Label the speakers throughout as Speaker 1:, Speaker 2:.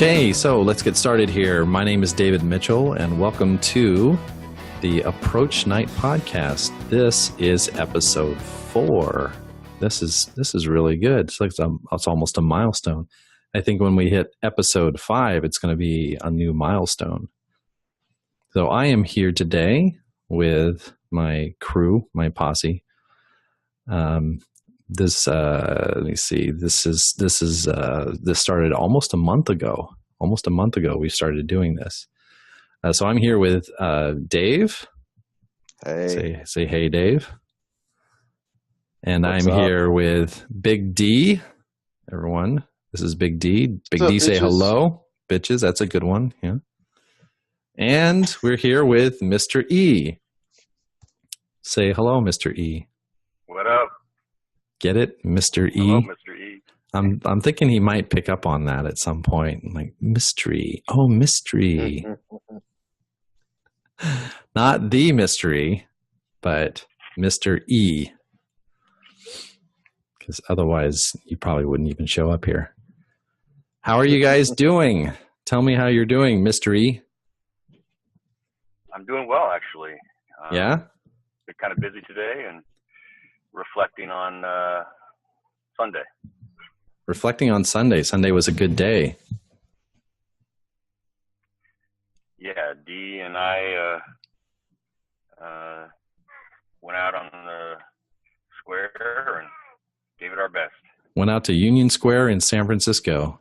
Speaker 1: Okay, so let's get started here. My name is David Mitchell, and welcome to the Approach Night podcast. This is episode 4. This is really good. It's almost a milestone. I think when we hit episode 5, it's going to be a new milestone. So I am here today with my crew, my posse. Let me see. This started almost a month ago. Almost a month ago, we started doing this. So I'm here with Dave.
Speaker 2: Hey.
Speaker 1: Say hey, Dave. And
Speaker 2: What's
Speaker 1: I'm
Speaker 2: up?
Speaker 1: here with Big D. Everyone, this is Big D. Big D, say hello, bitches. That's a good one. Yeah. And we're here with Mr. E. Say hello, Mr. E.
Speaker 3: What up?
Speaker 1: Get it, Mr. E?
Speaker 3: Hello, Mr. E.
Speaker 1: I'm thinking he might pick up on that at some point. Like, mystery. Oh, mystery. Not the mystery, but Mr. E. Because otherwise, you probably wouldn't even show up here. How are you guys doing? Tell me how you're doing, Mr. E.
Speaker 3: I'm doing well, actually.
Speaker 1: Yeah?
Speaker 3: Been kind of busy today and reflecting on Sunday.
Speaker 1: Reflecting on Sunday. Sunday was a good day.
Speaker 3: Yeah, Dee and I went out on the square and gave it our best.
Speaker 1: Went out to Union Square in San Francisco.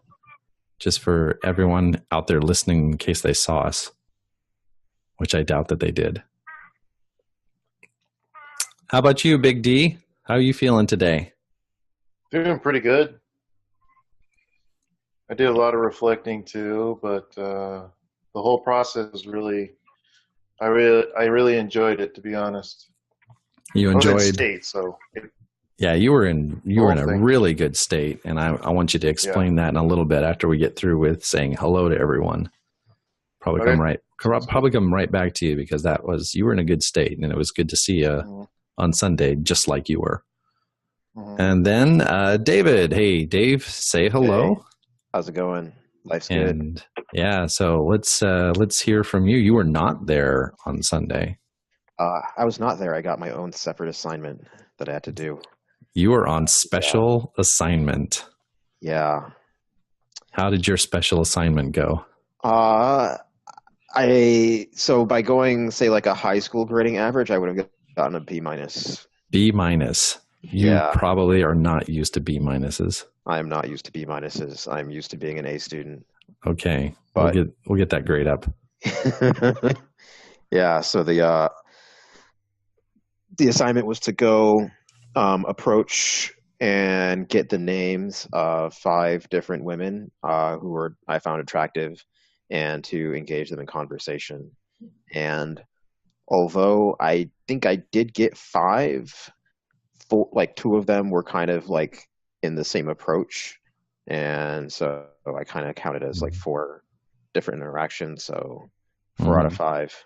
Speaker 1: Just for everyone out there listening in case they saw us. Which I doubt that they did. How about you, Big D? How are you feeling today?
Speaker 2: Doing pretty good. I did a lot of reflecting too, but the whole process was I really enjoyed it, to be honest.
Speaker 1: You
Speaker 2: I was in
Speaker 1: enjoyed
Speaker 2: state, so
Speaker 1: Yeah, you were in a
Speaker 2: thing.
Speaker 1: really good state, and I want you to explain that in a little bit after we get through with saying hello to everyone. Probably
Speaker 2: Okay.
Speaker 1: come right back to you because you were in a good state, and it was good to see you on Sunday, just like you were.
Speaker 2: Mm-hmm.
Speaker 1: And then David, hey Dave, say hello.
Speaker 4: Hey, how's it going? Life's
Speaker 1: And
Speaker 4: good.
Speaker 1: yeah, so let's hear from you. You were not there on Sunday.
Speaker 4: I was not there. I got my own separate assignment that I had to do.
Speaker 1: You were on special assignment.
Speaker 4: Yeah.
Speaker 1: How did your special assignment go?
Speaker 4: So by going, say, like a high school grading average, I would have gotten a B minus.
Speaker 1: B minus. You
Speaker 4: Yeah.
Speaker 1: probably are not used to B minuses.
Speaker 4: I am not used to B minuses. I'm used to being an A student.
Speaker 1: Okay,
Speaker 4: But
Speaker 1: we'll get that grade up.
Speaker 4: yeah. So the assignment was to go approach and get the names of 5 different women who I found attractive, and to engage them in conversation. And although I think I did get 5, 4, like 2 of them were kind of like in the same approach, and so I kind of counted as like 4 different interactions. So 4 out of 5.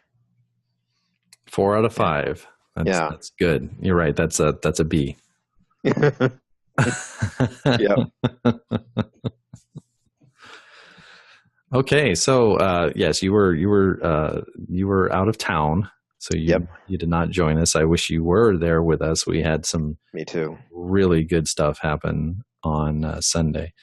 Speaker 1: 4 out of 5. That's good. You're right. That's a B.
Speaker 4: Yep.
Speaker 1: Okay, so yes, you were out of town, so you did not join us. I wish you were there with us. We had some
Speaker 4: Me too.
Speaker 1: really good stuff happen on Sunday,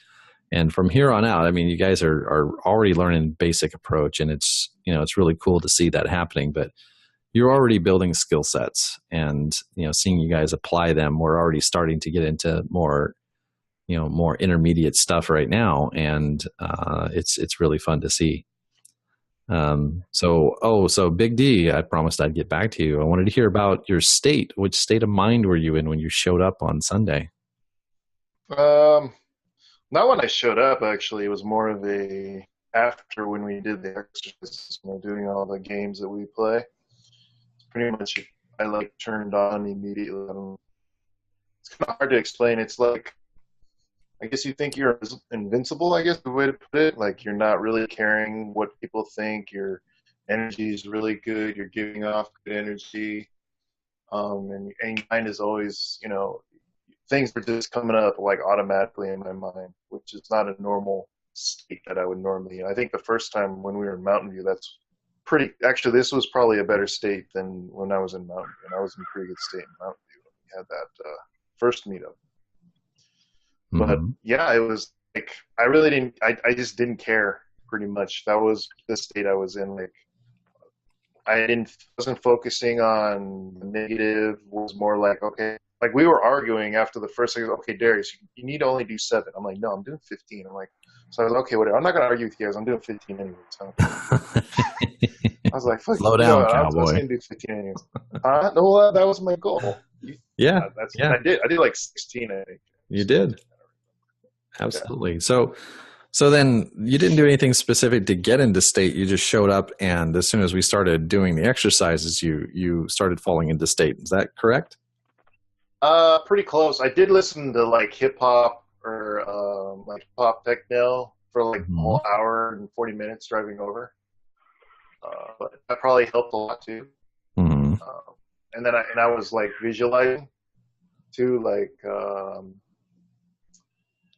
Speaker 1: and from here on out, I mean, you guys are already learning basic approach, and it's really cool to see that happening. But you're already building skill sets, and seeing you guys apply them, we're already starting to get into more intermediate stuff right now, and it's really fun to see. So Big D, I promised I'd get back to you. I wanted to hear about your state. Which state of mind were you in when you showed up on Sunday?
Speaker 2: Not when I showed up, actually. It was more of after when we did the exercises, doing all the games that we play. Pretty much, I turned on immediately. It's kind of hard to explain. It's like, I guess you think you're invincible, I guess the way to put it. Like, you're not really caring what people think. Your energy is really good. You're giving off good energy. And your mind is always, things are just coming up like automatically in my mind, which is not a normal state that I would normally. I think the first time when we were in Mountain View, that's pretty. Actually, this was probably a better state than when I was in Mountain View. And I was in a pretty good state in Mountain View when we had that first meetup. But yeah, it was like I really didn't. I just didn't care pretty much. That was the state I was in. Like wasn't focusing on the negative. It was more like, okay, like we were arguing after the first thing. Okay, Darius, you need to only do 7. I'm like, no, I'm doing 15. I'm like, so I was okay, whatever. I'm not gonna argue with you guys. I'm doing 15 anyway. So I was like,
Speaker 1: slow down, cowboy.
Speaker 2: I was gonna do 15 anyway. No, that was my goal.
Speaker 1: Yeah,
Speaker 2: I did like 16, I think.
Speaker 1: You did. Absolutely. Yeah. So then you didn't do anything specific to get into state. You just showed up, and as soon as we started doing the exercises, you started falling into state. Is that correct?
Speaker 2: Pretty close. I did listen to like hip hop or like pop techno for like a whole hour and 40 minutes driving over. But that probably helped a lot too.
Speaker 1: Mm-hmm.
Speaker 2: And then I was like visualizing too, like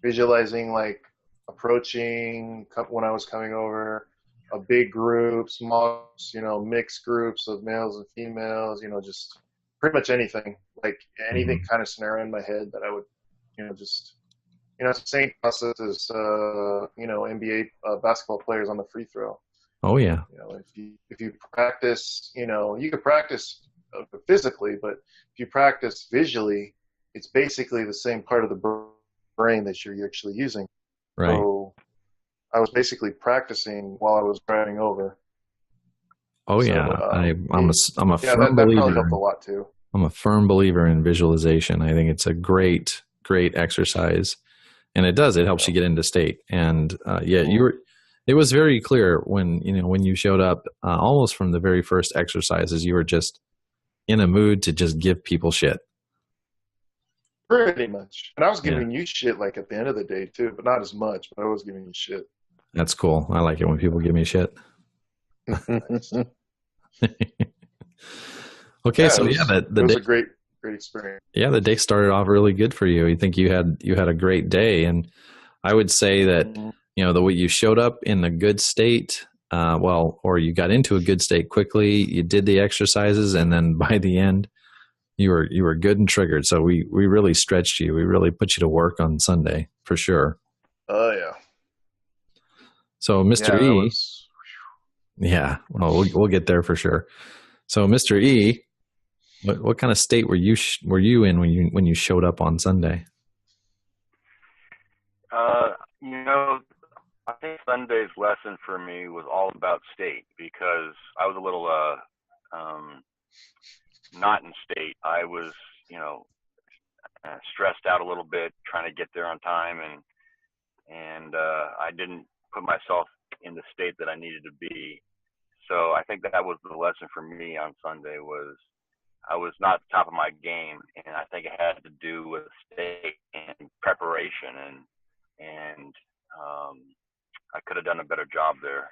Speaker 2: visualizing like approaching when I was coming over a big group, small, mixed groups of males and females, just pretty much anything, like anything kind of scenario in my head that I would, just, it's the same process as, NBA basketball players on the free throw.
Speaker 1: Oh yeah.
Speaker 2: If you practice, you could practice physically, but if you practice visually, it's basically the same part of the brain that you're actually using.
Speaker 1: Right.
Speaker 2: So I was basically practicing while I was driving over.
Speaker 1: Oh yeah, I'm a firm
Speaker 2: that
Speaker 1: believer.
Speaker 2: Probably helped a lot too.
Speaker 1: I'm a firm believer in visualization. I think it's a great exercise, and it helps you get into state. And it was very clear when you showed up, almost from the very first exercises, you were just in a mood to just give people shit.
Speaker 2: Pretty much. And I was giving you shit like at the end of the day too, but not as much, but I was giving you shit.
Speaker 1: That's cool. I like it when people give me shit. Okay, so it was
Speaker 2: a great experience.
Speaker 1: Yeah, the day started off really good for you. You think you had a great day, and I would say that the way you showed up in a good state, or you got into a good state quickly. You did the exercises, and then by the end, you were good and triggered. So we really stretched you. We really put you to work on Sunday for sure.
Speaker 2: Oh yeah.
Speaker 1: So Mr. E. Yeah, well, we'll get there for sure. So Mr. E, what kind of state were you in when you showed up on Sunday?
Speaker 3: I think Sunday's lesson for me was all about state, because I was a little not in state. I was, stressed out a little bit trying to get there on time, and I didn't put myself in the state that I needed to be. So I think that was the lesson for me on Sunday. Was I was not top of my game, and I think it had to do with state and preparation, and I could have done a better job there.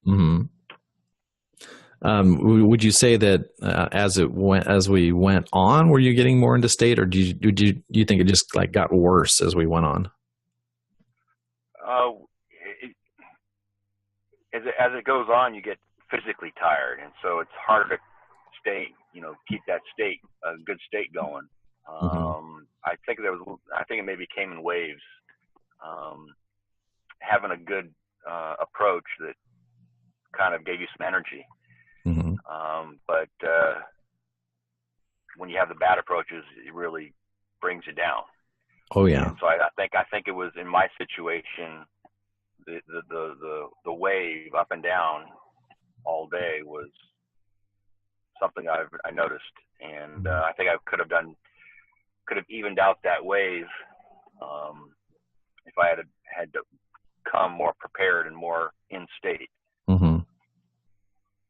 Speaker 1: Mm-hmm. Would you say that as we went on, were you getting more into state, or do you think it just like got worse as we went on?
Speaker 3: As it goes on, you get physically tired, and so it's harder to keep that state, a good state going. I think it maybe came in waves. Having a good approach that kind of gave you some energy. But when you have the bad approaches, it really brings you down.
Speaker 1: Oh yeah.
Speaker 3: And so I think it was in my situation, the wave up and down all day was something I noticed, and I think I could have evened out that wave if I had to come more prepared and more in state.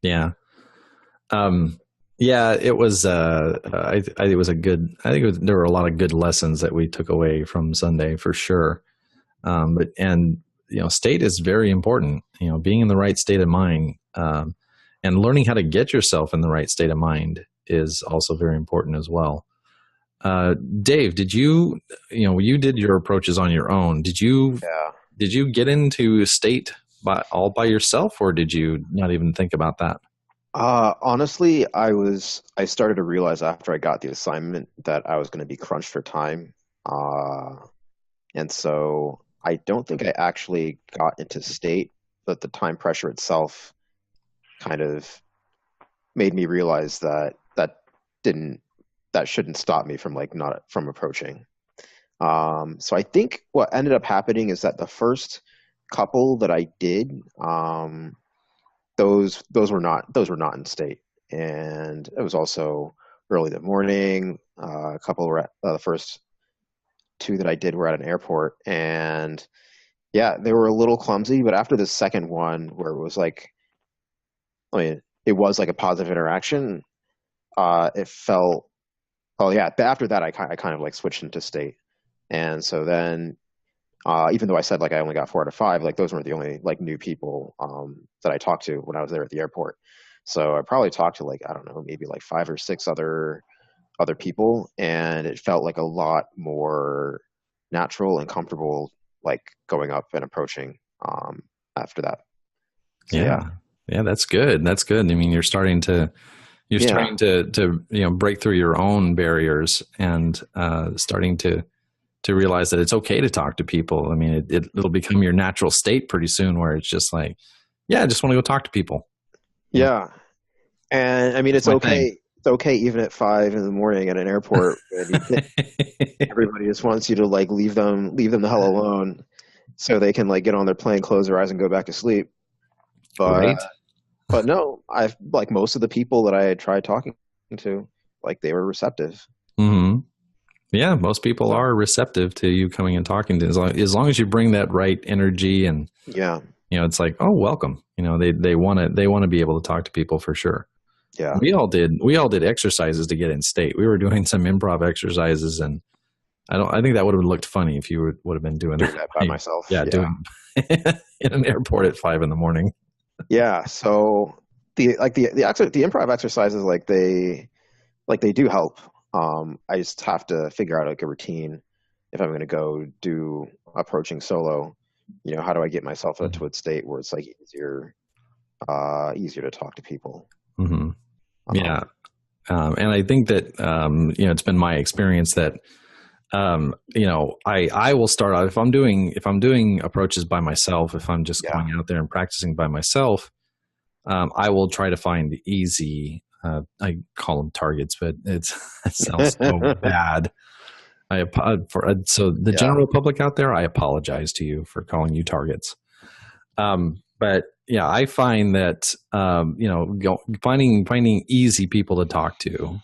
Speaker 1: Yeah. It was, it was a good, there were a lot of good lessons that we took away from Sunday for sure. State is very important, being in the right state of mind, and learning how to get yourself in the right state of mind is also very important as well. Dave, did you did your approaches on your own. Did you did you get into state all by yourself, or did you not even think about that?
Speaker 4: Honestly, I started to realize after I got the assignment that I was going to be crunched for time. Uh, and so I don't think I actually got into state, but the time pressure itself kind of made me realize that didn't that shouldn't stop me from like not from approaching. So I think what ended up happening is that the first couple that I did, those were not in state, and it was also early in the morning. A couple were at, the first two that I did were at an airport, and yeah, they were a little clumsy. But after the second one, where it was like, I mean, it was like a positive interaction. It felt, oh yeah. But after that, I kind of like switched into state, and so then, even though I said like I only got 4 out of 5, like those weren't the only like new people that I talked to when I was there at the airport. So I probably talked to like, I don't know, maybe like 5 or 6 other people, and it felt like a lot more natural and comfortable, like going up and approaching after that. So,
Speaker 1: Yeah, that's good. That's good. I mean, you're starting to break through your own barriers and starting to realize that it's okay to talk to people. I mean, it'll become your natural state pretty soon, where it's just like, yeah, I just want to go talk to people.
Speaker 4: Yeah, and I mean, it's okay.
Speaker 1: Thing.
Speaker 4: It's okay even at 5 in the morning at an airport. Everybody just wants you to like leave them the hell alone, so they can like get on their plane, close their eyes, and go back to sleep. But
Speaker 1: right.
Speaker 4: But no, I've like most of the people that I had tried talking to, like they were receptive.
Speaker 1: Mm-hmm. Yeah, most people are receptive to you coming and talking to, as long as you bring that right energy, and
Speaker 4: yeah,
Speaker 1: it's like, oh, welcome. They want to be able to talk to people for sure.
Speaker 4: Yeah,
Speaker 1: we all did exercises to get in state. We were doing some improv exercises, and I think that would have looked funny if you would have been doing
Speaker 4: that by myself.
Speaker 1: Yeah, doing in an airport at 5 a.m.
Speaker 4: Yeah, so the improv exercises, like they do help. I just have to figure out like a routine if I'm going to go do approaching solo. How do I get myself into a state where it's like easier to talk to people?
Speaker 1: Mm-hmm. Yeah, and I think that it's been my experience that I will start out if I'm doing approaches by myself. If I'm just going out there and practicing by myself, I will try to find easy. I call them targets, but it sounds so bad. So the general public out there, I apologize to you for calling you targets. But yeah, I find that finding easy people to talk to,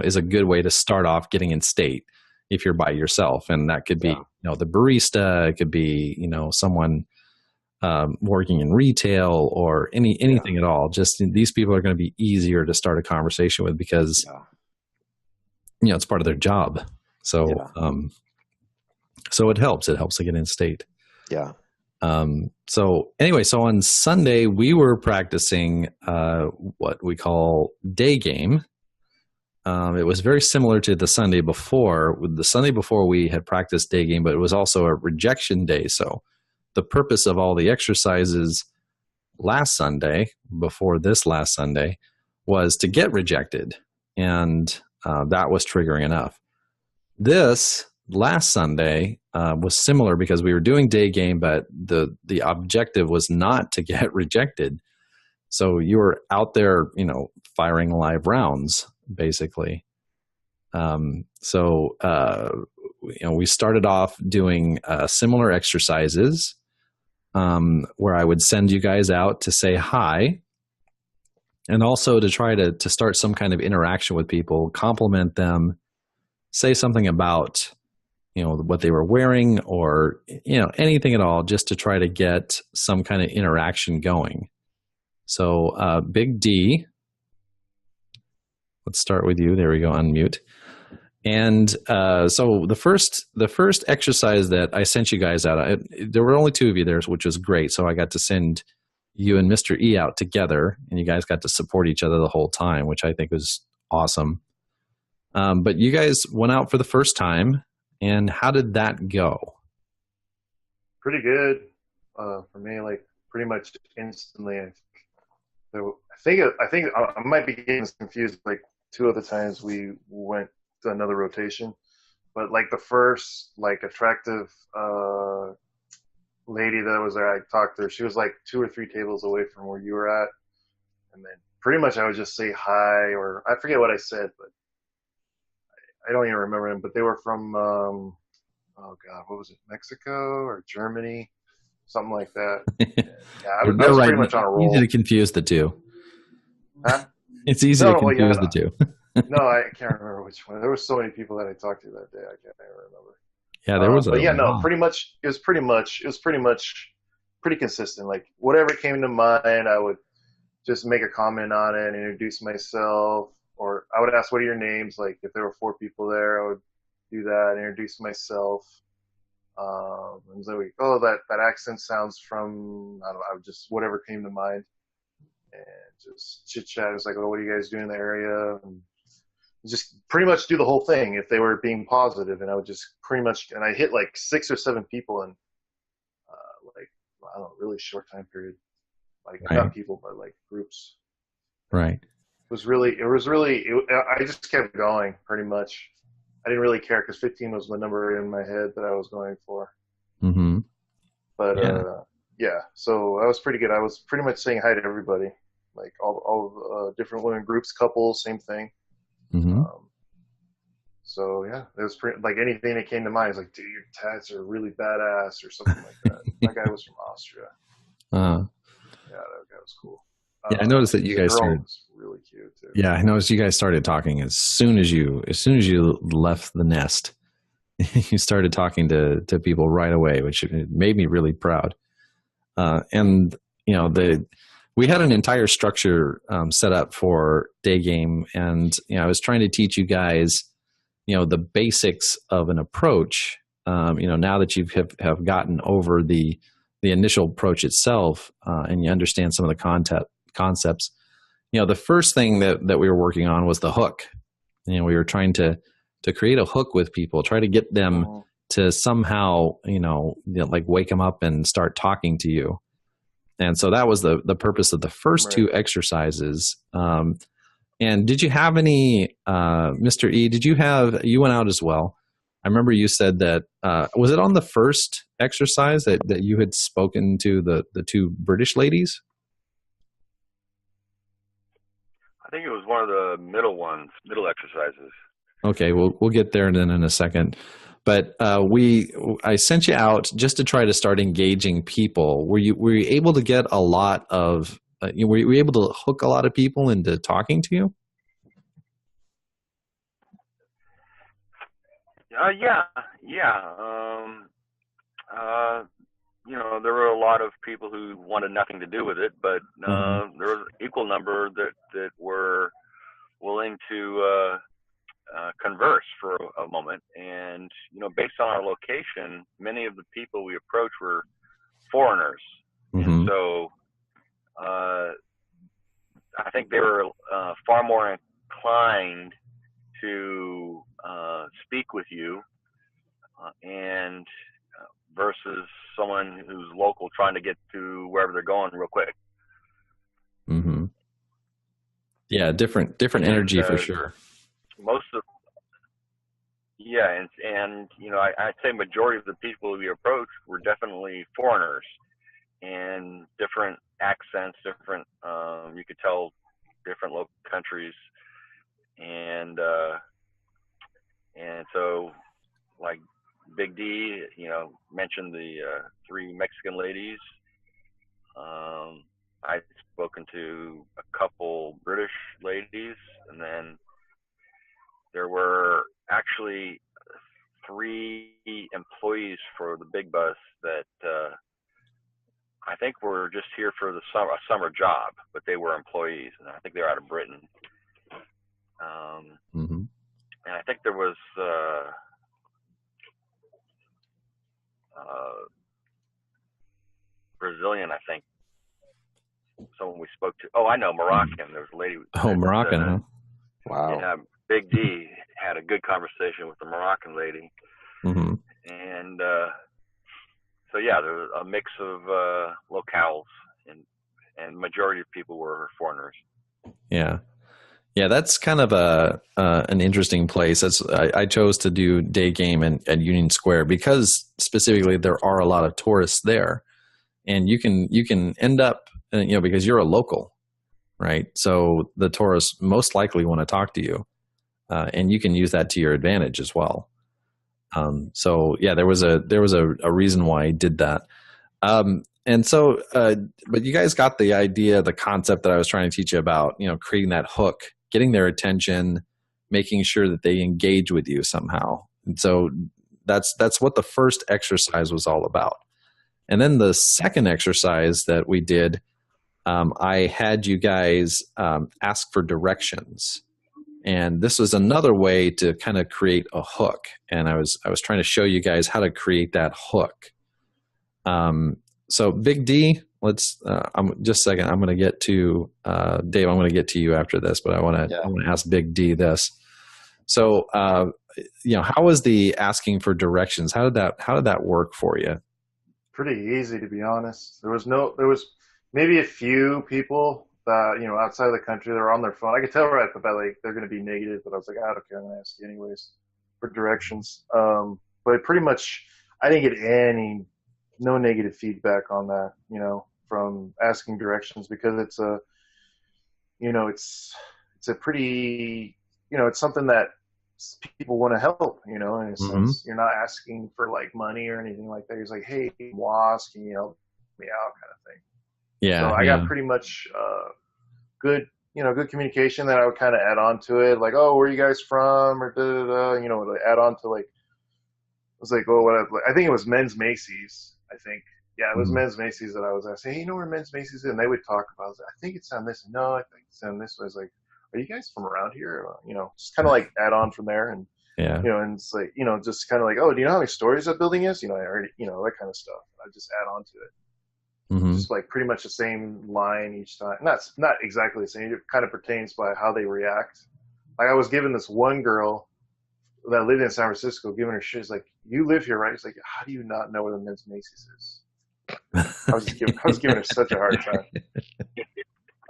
Speaker 1: is a good way to start off getting in state if you're by yourself, and that could be the barista, it could be someone working in retail or anything at all. Just these people are going to be easier to start a conversation with because it's part of their job. So so it helps to get in state.
Speaker 4: Yeah.
Speaker 1: So anyway, so on Sunday we were practicing what we call day game. It was very similar to the Sunday before. The Sunday before we had practiced day game, but it was also a rejection day. So the purpose of all the exercises last Sunday, before this last Sunday, was to get rejected. And that was triggering enough. This last Sunday was similar because we were doing day game, but the objective was not to get rejected. So you were out there, firing live rounds, basically. We started off doing similar exercises where I would send you guys out to say hi, and also to try to start some kind of interaction with people, compliment them, say something about what they were wearing, or anything at all, just to try to get some kind of interaction going. So Big D, let's start with you. There we go, unmute. And so the first exercise that I sent you guys out, there were only 2 of you there, which was great. So I got to send you and Mr. E out together, and you guys got to support each other the whole time, which I think was awesome. But you guys went out for the first time, and how did that go?
Speaker 2: pretty good for me. Like pretty much instantly. I might be getting confused. Like 2 of the times we went to another rotation, but like the first like attractive lady that was there, I talked to her. She was like 2 or 3 tables away from where you were at, and then pretty much I would just say hi, or I forget what I said, but I don't even remember them. But they were from oh god, what was it, Mexico or Germany, something like that. I
Speaker 1: They're
Speaker 2: was
Speaker 1: right.
Speaker 2: pretty much on a roll.
Speaker 1: Easy to confuse the two.
Speaker 2: Huh?
Speaker 1: It's easy to confuse the two.
Speaker 2: No, I can't remember which one. There were so many people that I talked to that day. I can't even remember.
Speaker 1: Yeah, there was.
Speaker 2: But yeah, no, pretty much. It was pretty much pretty consistent. Like whatever came to mind, I would just make a comment on it, introduce myself, or I would ask, "What are your names?" Like if there were 4 people there, I would do that, introduce myself. And so that accent sounds from, I don't know, I would just whatever came to mind, and just chit chat. It was like, "Oh, what are you guys doing in the area?" And just pretty much do the whole thing if they were being positive, and I would just pretty much, and I hit like 6 or 7 people in like, I don't know, really short time period, like
Speaker 1: right.
Speaker 2: Not people but like groups.
Speaker 1: Right.
Speaker 2: I just kept going pretty much. I didn't really care because 15 was the number in my head that I was going for.
Speaker 1: Mm-hmm.
Speaker 2: But yeah, so I was pretty good. I was pretty much saying hi to everybody, like all different women groups, couples, same thing.
Speaker 1: Mm-hmm.
Speaker 2: So yeah, it was pretty, like anything that came to mind. It's like, dude, your tats are really badass or something like that. That guy was from Austria.
Speaker 1: Yeah,
Speaker 2: that guy was cool.
Speaker 1: Yeah, I noticed that you guys started.
Speaker 2: Was really cute too.
Speaker 1: Yeah, I noticed you guys started talking as soon as you left the nest. You started talking to people right away, which made me really proud. And you know, we had an entire structure set up for day game, and you know, I was trying to teach you guys, you know, the basics of an approach. You know, now that you have gotten over the initial approach itself, and you understand some of the concepts. You know, the first thing that we were working on was the hook. You know, we were trying to create a hook with people, try to get them to somehow, like wake them up and start talking to you. And so that was the purpose of the first 2 exercises. And did you have any, Mr. E, you went out as well. I remember you said that, was it on the first exercise that you had spoken to the 2 British ladies?
Speaker 3: I think it was one of the middle exercises.
Speaker 1: Okay, we'll get there then in a second. But I sent you out just to try to start engaging people. Were you able to get a lot of? Were you able to hook a lot of people into talking to you?
Speaker 3: Yeah. There were a lot of people who wanted nothing to do with it, but there was an equal number that were willing to converse for a moment. And, based on our location, many of the people we approached were foreigners. Mm-hmm. And so I think they were far more inclined to speak with you and versus someone who's local trying to get to wherever they're going real quick.
Speaker 1: Mm-hmm. Yeah, different energy for sure.
Speaker 3: I'd say majority of the people we approached were definitely foreigners and different accents, different, you could tell different local countries. And so like Big D, mentioned the 3 Mexican ladies. I'd spoken to a couple British ladies, and then there were actually 3 employees for the Big Bus that I think were just here for a summer job, but they were employees, and I think they were out of Britain. And I think there was Brazilian, I think. Someone we spoke to. Oh, I know, Moroccan. There was a lady.
Speaker 1: Oh, Moroccan, huh?
Speaker 4: Wow.
Speaker 3: Yeah, Big D had a good conversation with the Moroccan lady.
Speaker 1: Mm-hmm.
Speaker 3: And so yeah, there was a mix of locales, and majority of people were foreigners.
Speaker 1: Yeah. Yeah, that's kind of an interesting place. I chose to do day game at Union Square because specifically there are a lot of tourists there, and you can end up, because you're a local, right? So the tourists most likely want to talk to you, and you can use that to your advantage as well. So yeah, there was a reason why I did that. And so, but you guys got the idea, the concept that I was trying to teach you about, creating that hook, getting their attention, making sure that they engage with you somehow. And so that's what the first exercise was all about. And then the second exercise that we did, I had you guys ask for directions. And this was another way to kind of create a hook. And I was trying to show you guys how to create that hook. So Big D, let's. Just a second. I'm going to get to Dave. I'm going to get to you after this, but I want to ask Big D this. So, how was the asking for directions? How did that work for you?
Speaker 2: Pretty easy, to be honest. There was maybe a few people that, outside of the country, that were on their phone. I could tell right about, like, they're going to be negative, but I was like, I don't care, I'm going to ask you anyways for directions. But pretty much, I didn't get no negative feedback on that, from asking directions, because it's a pretty, it's something that people want to help, in a sense. You're not asking for, like, money or anything like that. You're like, hey, WAS, can you help me out, kind of thing.
Speaker 1: Yeah.
Speaker 2: So I got pretty much good communication that I would kind of add on to it, like, oh, where are you guys from, or add on to, like, it was like, I think it was Men's Macy's. I think, yeah, it was Men's Macy's that I was asking, hey, where Men's Macy's is? And they would talk about, I was like, I think it's on this. No, I think it's on this way. I was like, are you guys from around here? Just kind of like add on from there, and and it's like, just kind of like, oh, do you know how many stories that building is? I already, that kind of stuff. I just add on to it. Just like pretty much the same line each time. Not exactly the same. It kind of pertains by how they react. Like, I was giving this one girl that lived in San Francisco, giving her shit. She's like, you live here, right? It's like, how do you not know where the Men's Macy's is? I was giving her such a hard time.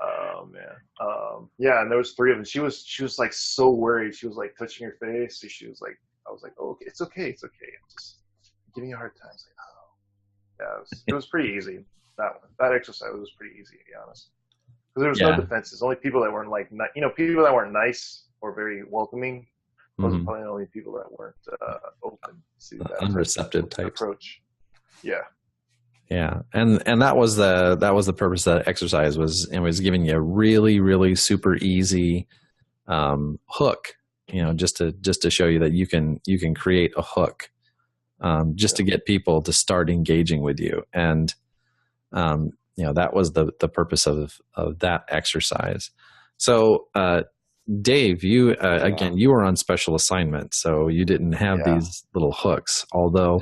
Speaker 2: Oh man. Yeah, and there was three of them. She was like so worried. She was like touching her face. So she was like, I was like, oh, okay, it's okay. I'm just giving you a hard time. It's like, oh, yeah, it was pretty easy. That exercise was pretty easy, to be honest. Because there was no defenses. Only people that weren't like, people that weren't nice or very welcoming. Those are probably the only people that weren't open to that
Speaker 1: unreceptive types
Speaker 2: approach. Yeah.
Speaker 1: Yeah, and that was the purpose of that exercise, was giving you a really, really super easy hook, just to show you that you can create a hook, to get people to start engaging with you. And that was the purpose of that exercise. So Dave, you again, you were on special assignment, so you didn't have these little hooks, although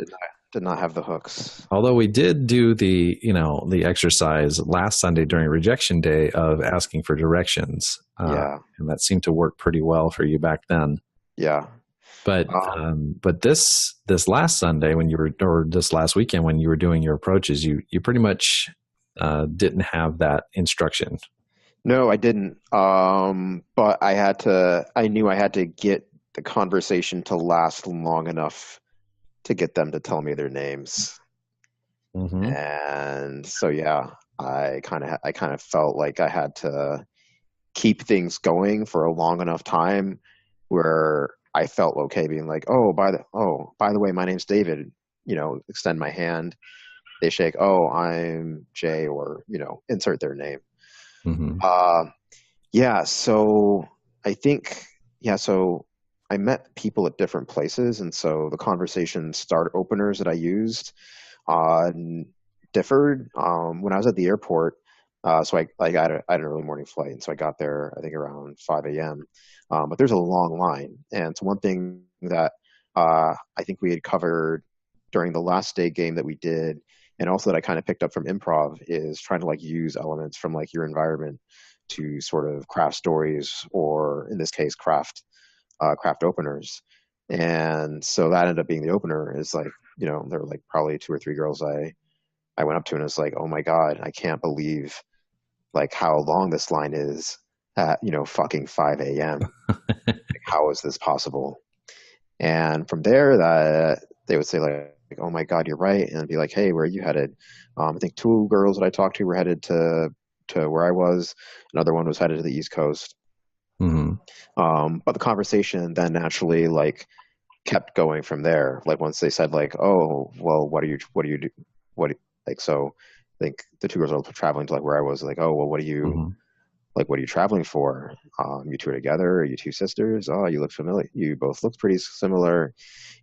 Speaker 4: did not have the hooks.
Speaker 1: Although we did do the exercise last Sunday during Rejection Day of asking for directions. And that seemed to work pretty well for you back then.
Speaker 4: Yeah.
Speaker 1: But this last Sunday or this last weekend when you were doing your approaches, you pretty much didn't have that instruction.
Speaker 4: No, I didn't. But I knew I had to get the conversation to last long enough to get them to tell me their names. And so, yeah, I kind of felt like I had to keep things going for a long enough time where I felt okay being like, by the way, my name's David, extend my hand. They shake, oh, I'm Jay, or, insert their name. So I think, so I met people at different places, and so the conversation start openers that I used differed. When I was at the airport, so I had an early morning flight, and so I got there, I think, around 5 a.m. But there's a long line, and it's one thing that I think we had covered during the last day game that we did, and also that I kind of picked up from improv, is trying to use elements from your environment to sort of craft stories, or in this case, craft openers. And so that ended up being the opener, is there were like probably two or three girls I went up to and was like, oh my God, I can't believe like how long this line is at, fucking 5 a.m. Like, how is this possible? And from there, that they would say like, oh my God, you're right. And I'd be like, hey, where are you headed? I think two girls that I talked to were headed to where I was. Another one was headed to the East Coast.
Speaker 1: Mm-hmm.
Speaker 4: But the conversation then naturally like kept going from there. Like once they said like, oh, well, what do you do? Like, so I think the two girls were traveling to like where I was like, oh, well, what are you traveling for? You two are together? Are you two sisters? Oh, you look familiar. You both look pretty similar.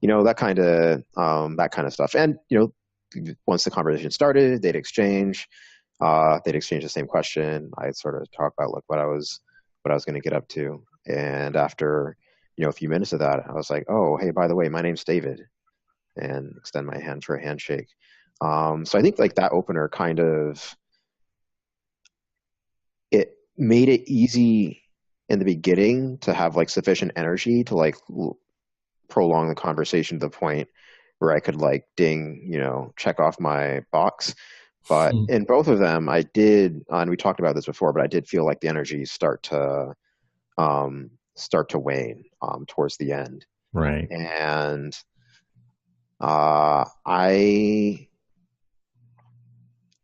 Speaker 4: That kind of stuff. And, once the conversation started, they'd exchange the same question. I'd sort of talk about like what I was going to get up to. And after, a few minutes of that, I was like, oh, hey, by the way, my name's David, and extend my hand for a handshake. So I think like that opener kind of, it made it easy in the beginning to have like sufficient energy to like prolong the conversation to the point where I could like check off my box. But in both of them, I did, and we talked about this before, but I did feel like the energy start to wane towards the end.
Speaker 1: Right.
Speaker 4: And I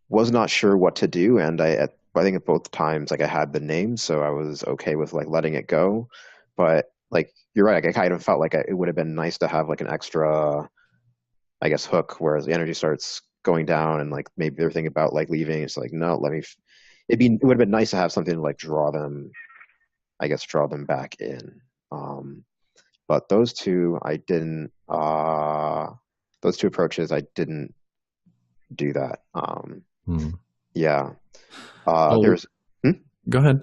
Speaker 4: was not sure what to do, and I think at both times like I had the name, so I was okay with like letting it go. But like you're right, like, I kind of felt like it would have been nice to have like an extra, I guess, hook, whereas the energy starts going down and like maybe they're thinking about like leaving. It's like, no, it would have been nice to have something to like draw them back in. But those two approaches, I didn't do that. Yeah. There's.
Speaker 1: Go ahead.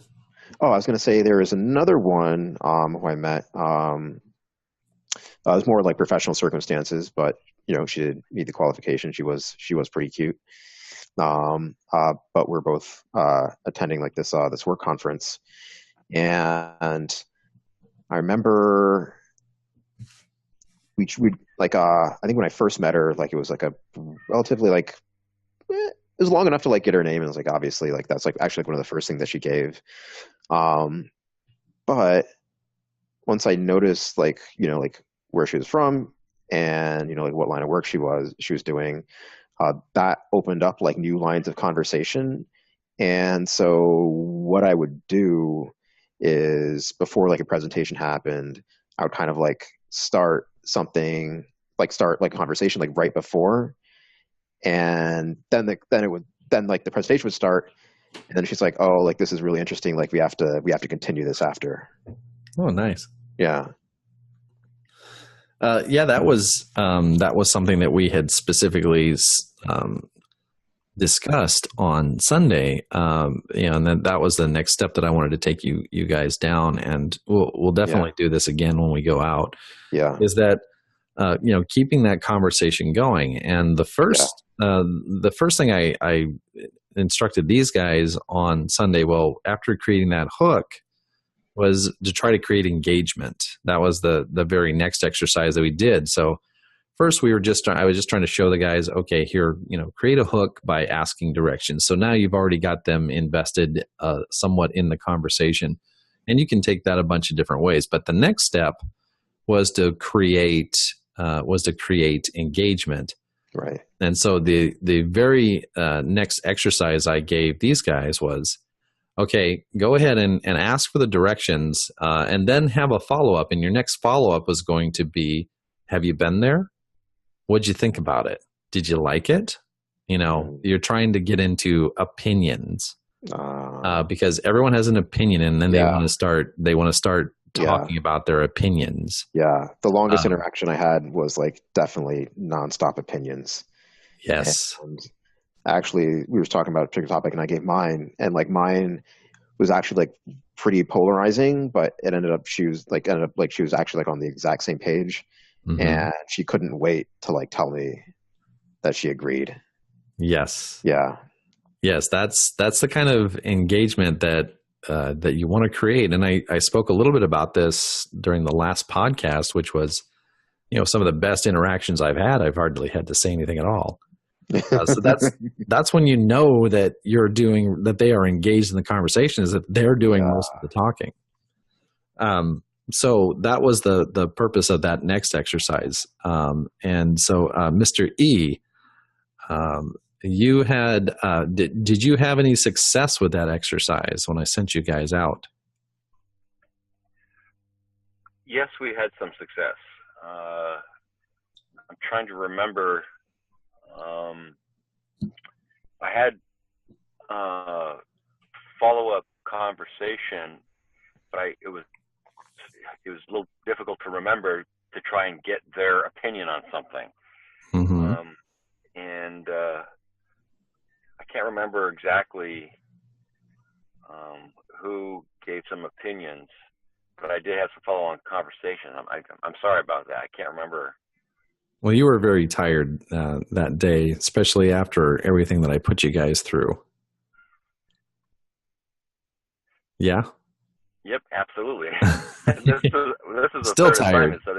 Speaker 4: Oh, I was going to say there is another one who I met. It was more like professional circumstances, but she did meet the qualification. She was pretty cute. But we're both attending like this work conference, and I remember we like I think when I first met her, like it was like a relatively like it was long enough to like get her name, and it was like obviously like that's like actually like one of the first things that she gave. But once I noticed like like where she was from and like what line of work she was doing, that opened up like new lines of conversation. And so what I would do is before like a presentation happened, I would kind of like start a conversation like right before, and then the presentation would start, and then she's like, oh, like this is really interesting, like we have to continue this after.
Speaker 1: Oh, nice.
Speaker 4: Yeah.
Speaker 1: That was something that we had specifically discussed on Sunday. And then that was the next step that I wanted to take you guys down, and we'll definitely do this again when we go out.
Speaker 4: Yeah.
Speaker 1: Is that keeping that conversation going, and the first thing I instructed these guys on Sunday, well, after creating that hook, was to try to create engagement. That was the very next exercise that we did. So first I was just trying to show the guys, okay, here, create a hook by asking directions. So now you've already got them invested somewhat in the conversation, and you can take that a bunch of different ways. But the next step was to create engagement.
Speaker 4: Right.
Speaker 1: And so the very next exercise I gave these guys was, okay, go ahead and ask for the directions, and then have a follow-up. And your next follow-up was going to be, have you been there? What'd you think about it? Did you like it? You're trying to get into opinions, because everyone has an opinion, and then they want to start talking about their opinions.
Speaker 4: Yeah. The longest interaction I had was like definitely nonstop opinions.
Speaker 1: Yes.
Speaker 4: And actually, we were talking about a particular topic, and I gave mine, and like mine was actually like pretty polarizing, but it ended up she was actually like on the exact same page, and she couldn't wait to like tell me that she agreed.
Speaker 1: Yes.
Speaker 4: Yeah.
Speaker 1: Yes, that's the kind of engagement that you want to create. And I spoke a little bit about this during the last podcast, which was, some of the best interactions I've had, I've hardly had to say anything at all. So that's when you know that they are engaged in the conversation, is that they're doing most of the talking. So that was the purpose of that next exercise. And so, Mr. E, you had, did you have any success with that exercise when I sent you guys out?
Speaker 3: Yes, we had some success. I'm trying to remember. I had follow-up conversation, but it was a little difficult to remember to try and get their opinion on something.
Speaker 1: Mm-hmm.
Speaker 3: And I can't remember exactly who gave some opinions, but I did have some follow-on conversation. I'm sorry about that. I can't remember.
Speaker 1: Well, you were very tired that day, especially after everything that I put you guys through. Yeah?
Speaker 3: Yep, absolutely. This is
Speaker 1: Still
Speaker 3: a third
Speaker 1: tired.
Speaker 3: assignment, so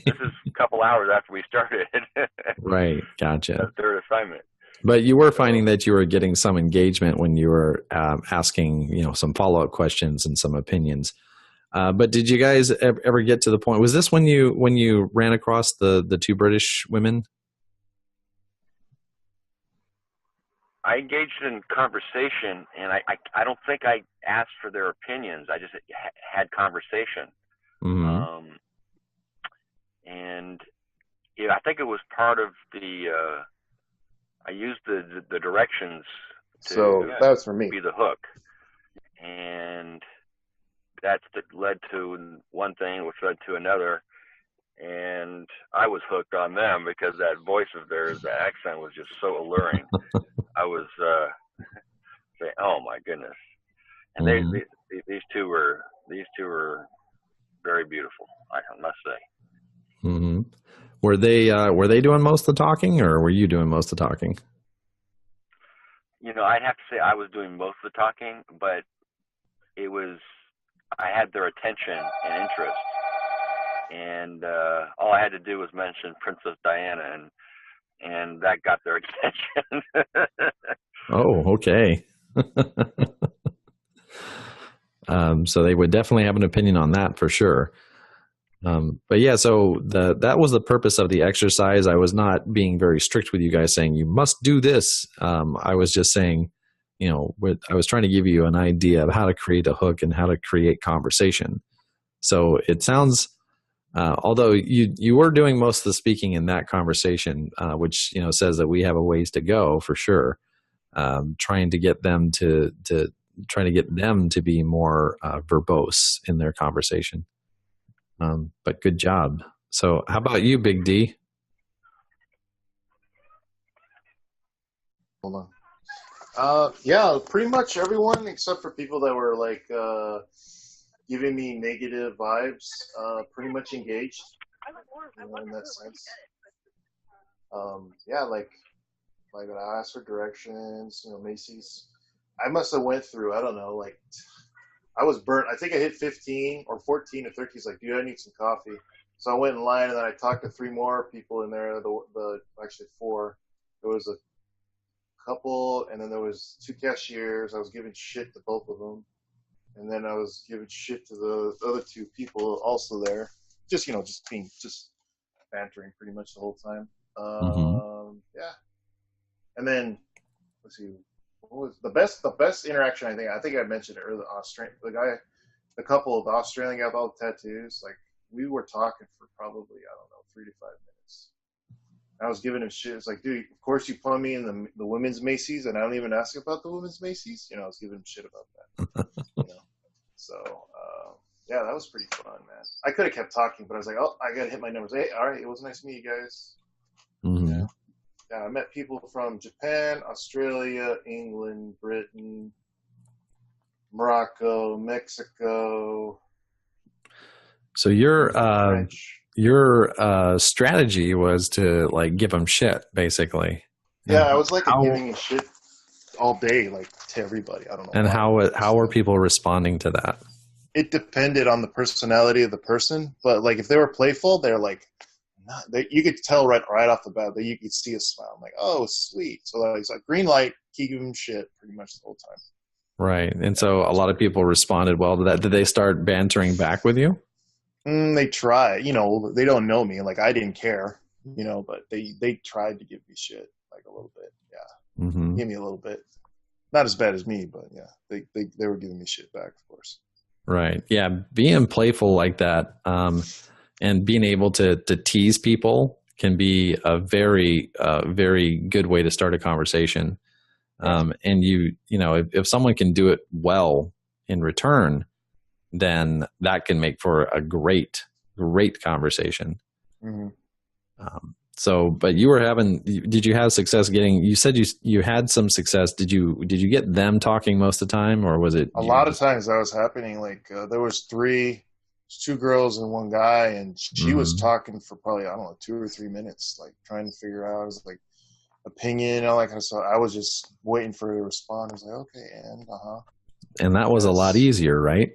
Speaker 3: this is a couple hours after we started.
Speaker 1: Right, gotcha.
Speaker 3: A third assignment.
Speaker 1: But you were finding that you were getting some engagement when you were asking, some follow-up questions and some opinions. But did you guys ever get to the point? Was this when you ran across the two British women?
Speaker 3: I engaged in conversation, and I don't think I asked for their opinions. I just had conversation.
Speaker 1: Mm-hmm.
Speaker 3: And I think it was part of the. I used the directions to
Speaker 2: that was for me.
Speaker 3: Be the hook, and that led to one thing, which led to another, and I was hooked on them because that voice of theirs, that accent was just so alluring. I was saying, "Oh my goodness!" And
Speaker 1: mm-hmm.
Speaker 3: these two were very beautiful, I must say.
Speaker 1: Mm-hmm. Were they doing most of the talking, or were you doing most of the talking?
Speaker 3: I'd have to say I was doing most of the talking, but I had their attention and interest, and all I had to do was mention Princess Diana, and that got their attention.
Speaker 1: Oh, okay. So they would definitely have an opinion on that for sure. But yeah, so that was the purpose of the exercise. I was not being very strict with you guys saying you must do this. I was just saying, I was trying to give you an idea of how to create a hook and how to create conversation. So it sounds, although you were doing most of the speaking in that conversation, which says that we have a ways to go for sure. Trying to get them to be more verbose in their conversation. But good job. So how about you, Big D?
Speaker 2: Hold on. Yeah, pretty much everyone except for people that were like giving me negative vibes, pretty much engaged, in that sense. Yeah, like I asked for directions, Macy's. I must have went through, I don't know, like I was burnt. I think I hit 15 or 14 or 13. He's like, dude, I need some coffee. So I went in line, and then I talked to 3 more people in there. Actually 4. There was a couple, and then there was 2 cashiers. I was giving shit to both of them, and then I was giving shit to the other 2 people also there. Just just bantering pretty much the whole time. Yeah, and then let's see. What was the best interaction? I think I mentioned it earlier. The couple of the Australian guy with all the tattoos. Like we were talking for probably 3 to 5 minutes. I was giving him shit. It's like, dude, of course you put me in the women's Macy's, and I don't even ask about the women's Macy's. I was giving him shit about that. So yeah, that was pretty fun, man. I could have kept talking, but I was like, oh, I gotta hit my numbers. Hey, all right, it was nice to meet you guys.
Speaker 1: Mm-hmm.
Speaker 2: Yeah, I met people from Japan, Australia, England, Britain, Morocco, Mexico.
Speaker 1: So your strategy was to like give them shit, basically.
Speaker 2: Yeah, I was like giving shit all day, like to everybody. I don't know.
Speaker 1: And how were people responding to that?
Speaker 2: It depended on the personality of the person, but like if they were playful, they're like, you could tell right off the bat that you could see a smile. I'm like, oh, sweet. So it's like green light, keep giving shit pretty much the whole time.
Speaker 1: Right. And so a lot of people responded well to that. Did they start bantering back with you?
Speaker 2: They try. They don't know me. Like, I didn't care, but they tried to give me shit, like, a little bit. Yeah.
Speaker 1: Mm-hmm.
Speaker 2: Give me a little bit. Not as bad as me, but yeah, they were giving me shit back, of course.
Speaker 1: Right. Yeah. Being playful like that, and being able to tease people can be a very, very good way to start a conversation. And if someone can do it well in return, then that can make for a great conversation.
Speaker 2: Mm-hmm.
Speaker 1: But did you have success you said you had some success. Did you get them talking most of the time, or was it?
Speaker 2: A lot of times that was happening. Like, there was two girls and one guy, and she was talking for probably, I don't know, 2 or 3 minutes, like trying to figure out his like opinion and all that kind of stuff. I was just waiting for her to respond. I was like, okay, and
Speaker 1: and that was a lot easier, right?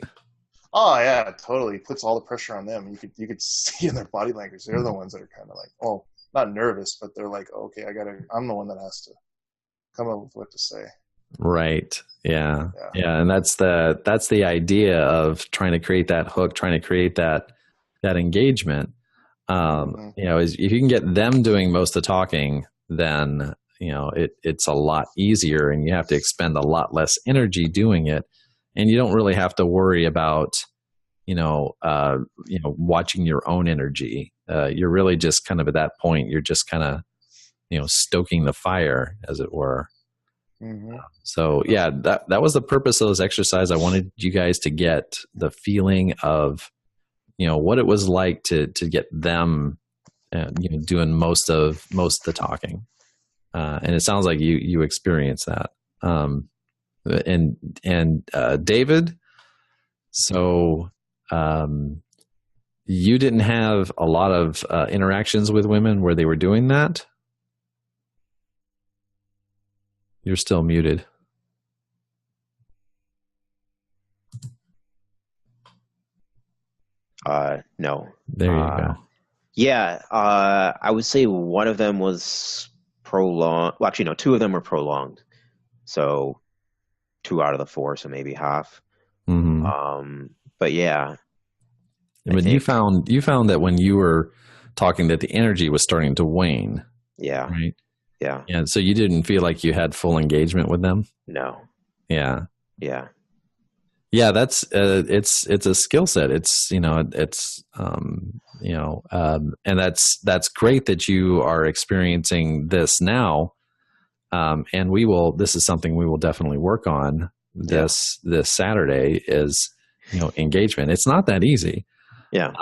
Speaker 2: Oh yeah, totally. It puts all the pressure on them. You could see in their body language. They're the ones that are kind of like, oh, not nervous, but they're like, okay, I'm the one that has to come up with what to say.
Speaker 1: Right. Yeah. And that's the idea of trying to create that hook, trying to create that engagement. Is if you can get them doing most of the talking, then it's a lot easier, and you have to expend a lot less energy doing it, and you don't really have to worry about watching your own energy. You're really just kind of at that point, you're just kind of stoking the fire, as it were.
Speaker 2: Mm-hmm.
Speaker 1: So yeah, that was the purpose of this exercise. I wanted you guys to get the feeling of what it was like to get them doing most of the talking, and it sounds like you experienced that. And David, so you didn't have a lot of interactions with women where they were doing that? You're still muted.
Speaker 4: No.
Speaker 1: There you go.
Speaker 4: Yeah, I would say one of them was prolonged. Well, actually, no, two of them were prolonged. So 2 out of the 4, so maybe half.
Speaker 1: Mm-hmm.
Speaker 4: But yeah.
Speaker 1: But you found that when you were talking, that the energy was starting to wane.
Speaker 4: Yeah.
Speaker 1: Right.
Speaker 4: Yeah.
Speaker 1: And so you didn't feel like you had full engagement with them?
Speaker 4: No.
Speaker 1: Yeah.
Speaker 4: Yeah.
Speaker 1: Yeah, that's it's a skill set. It's and that's great that you are experiencing this now. And this is something we will definitely work on this Saturday is engagement. It's not that easy.
Speaker 4: Yeah.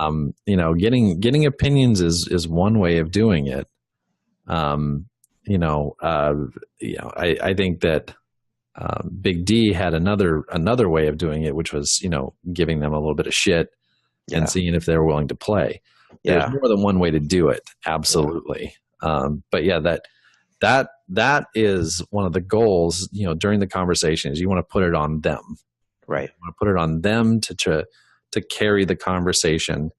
Speaker 1: Getting opinions is one way of doing it. I think that Big D had another way of doing it, which was giving them a little bit of shit and seeing if they were willing to play. There's more than one way to do it, absolutely. But yeah, that is one of the goals. During the conversations, you want to put it on them,
Speaker 4: right?
Speaker 1: You want to put it on them to carry the conversation,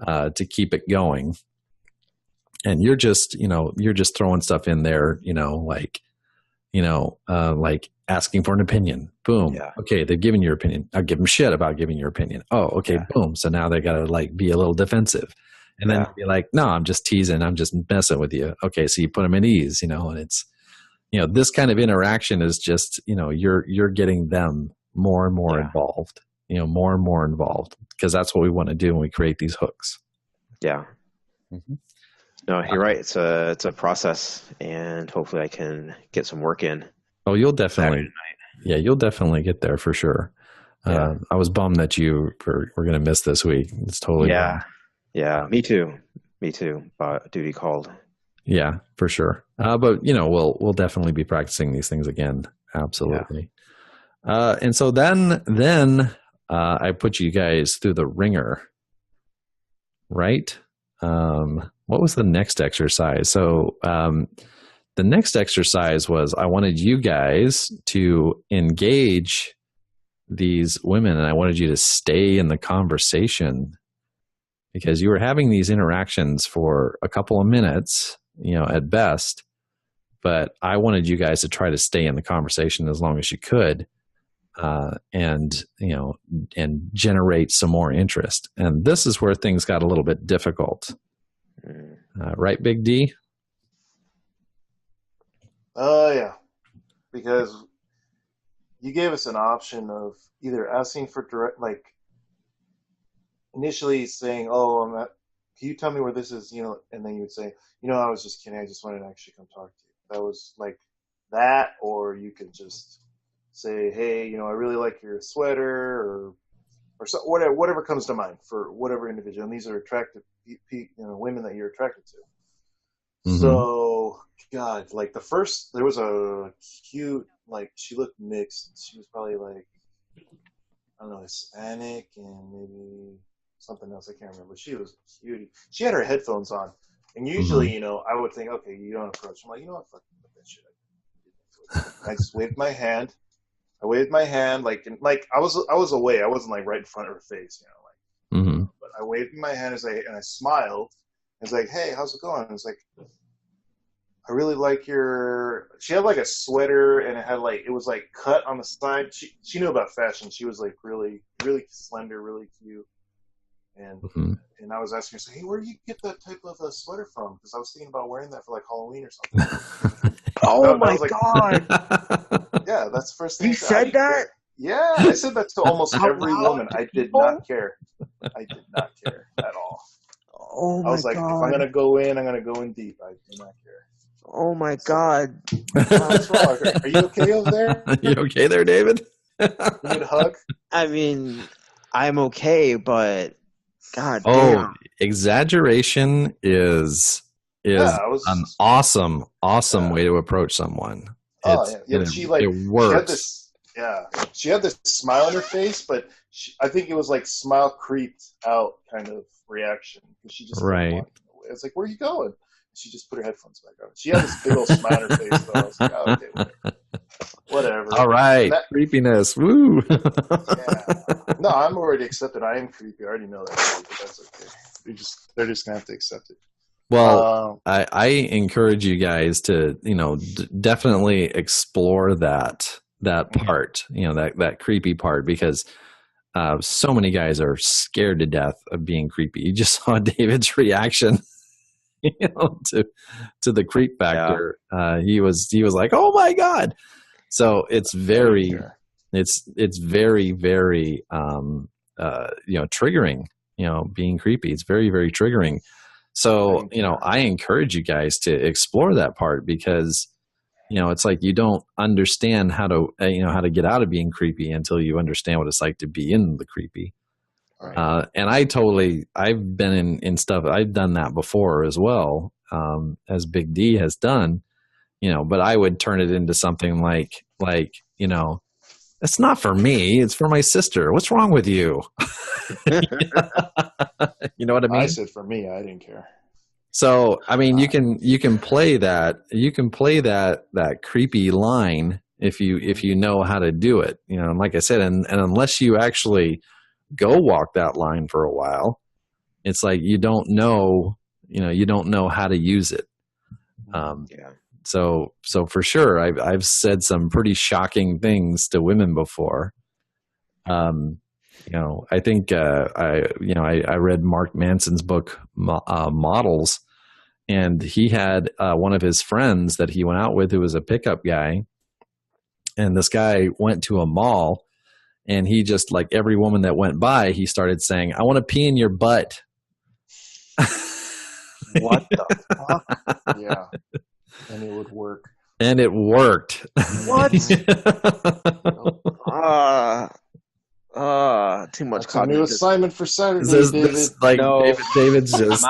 Speaker 1: to keep it going. And you're just throwing stuff in there, like asking for an opinion. Boom. Yeah. Okay. They're giving your opinion. I'll give them shit about giving your opinion. Oh, okay. Yeah. Boom. So now they got to be a little defensive, and then be like, no, I'm just teasing. I'm just messing with you. Okay. So you put them at ease, and it's, this kind of interaction is just, you're getting them more and more involved, more and more involved, because that's what we want to do when we create these hooks.
Speaker 4: Yeah. Mm-hmm. No, you're right. It's a process, and hopefully I can get some work in.
Speaker 1: Oh, you'll definitely get there for sure. Yeah. I was bummed that you were going to miss this week. It's totally bummed.
Speaker 4: Yeah. Me too. But duty called.
Speaker 1: Yeah, for sure. But we'll definitely be practicing these things again. Absolutely. Yeah. And so then I put you guys through the ringer, right? What was the next exercise? So the next exercise was I wanted you guys to engage these women, and I wanted you to stay in the conversation, because you were having these interactions for a couple of minutes, at best. But I wanted you guys to try to stay in the conversation as long as you could, and generate some more interest. And this is where things got a little bit difficult. Right, Big D?
Speaker 2: Yeah. Because you gave us an option of either asking for direct, like, initially saying, "Oh, can you tell me where this is?" And then you would say, "I was just kidding. I just wanted to actually come talk to you." That was like that, or you could just say, "Hey, I really like your sweater," or so, whatever comes to mind for whatever individual. And these are attractive, women that you're attracted to. Mm-hmm. So, God, like there was a cute, like, she looked mixed. She was probably like, I don't know, Hispanic and maybe something else. I can't remember. She was cute. She had her headphones on. And usually, I would think, okay, you don't approach. I'm like, what, fuck that shit. I just waved my hand. like I was away. I wasn't like right in front of her face, But I waved my hand and I smiled. It's like, "Hey, how's it going?" It's like, "I really like she had like a sweater and it was like cut on the side." She knew about fashion. She was like really, really slender, really cute. And I was asking her, "Hey, where do you get that type of a sweater from?" Because I was thinking about wearing that for like Halloween or something.
Speaker 5: God!
Speaker 2: Yeah, that's the first thing.
Speaker 5: You said that?
Speaker 2: Yeah, I said that to almost every woman. I did not care. I did not care at all.
Speaker 5: Oh my God! I was like,
Speaker 2: if I'm gonna go in, I'm gonna go in deep. I do not care.
Speaker 5: Oh my God!
Speaker 2: What's wrong? Are you okay over there?
Speaker 1: You okay there, David?
Speaker 2: You need a hug?
Speaker 5: I mean, I'm okay, but God
Speaker 1: damn. Exaggeration is an awesome way to approach someone.
Speaker 2: It works. She had this smile on her face, but I think it was like smile creeped out kind of reaction. She just it's like, "Where are you going?" She just put her headphones back on. She had this big old smile on her face, though. I was like, "Oh, okay, whatever."
Speaker 1: All right, creepiness. Woo.
Speaker 2: Yeah. No, I'm already accepted. I am creepy. I already know that, but that's okay. They're just gonna have to accept it.
Speaker 1: Well, I encourage you guys to, definitely explore that part, that creepy part, because so many guys are scared to death of being creepy. You just saw David's reaction, to the creep factor. Yeah. He was like, "Oh my God!" So it's very, it's very, very, triggering. Being creepy. It's very, very triggering. So, I encourage you guys to explore that part, because, it's like you don't understand how to get out of being creepy until you understand what it's like to be in the creepy. Right. And I've been in stuff, I've done that before as well, as Big D has done, but I would turn it into something like, "It's not for me, it's for my sister. What's wrong with you?" You know what I mean?
Speaker 2: I said for me, I didn't care.
Speaker 1: So, I mean, you can play that creepy line if you know how to do it, and like I said, and unless you actually go walk that line for a while, it's like you don't know how to use it. So for sure, I've said some pretty shocking things to women before. I think I read Mark Manson's book Models, and he had one of his friends that he went out with who was a pickup guy, and this guy went to a mall, and he just, like, every woman that went by, he started saying, "I want to pee in your butt."
Speaker 5: What the fuck?
Speaker 2: Yeah. And it would work.
Speaker 1: And it worked.
Speaker 5: What? Too much.
Speaker 2: That's a new assignment for Saturday, David.
Speaker 1: No. David's just,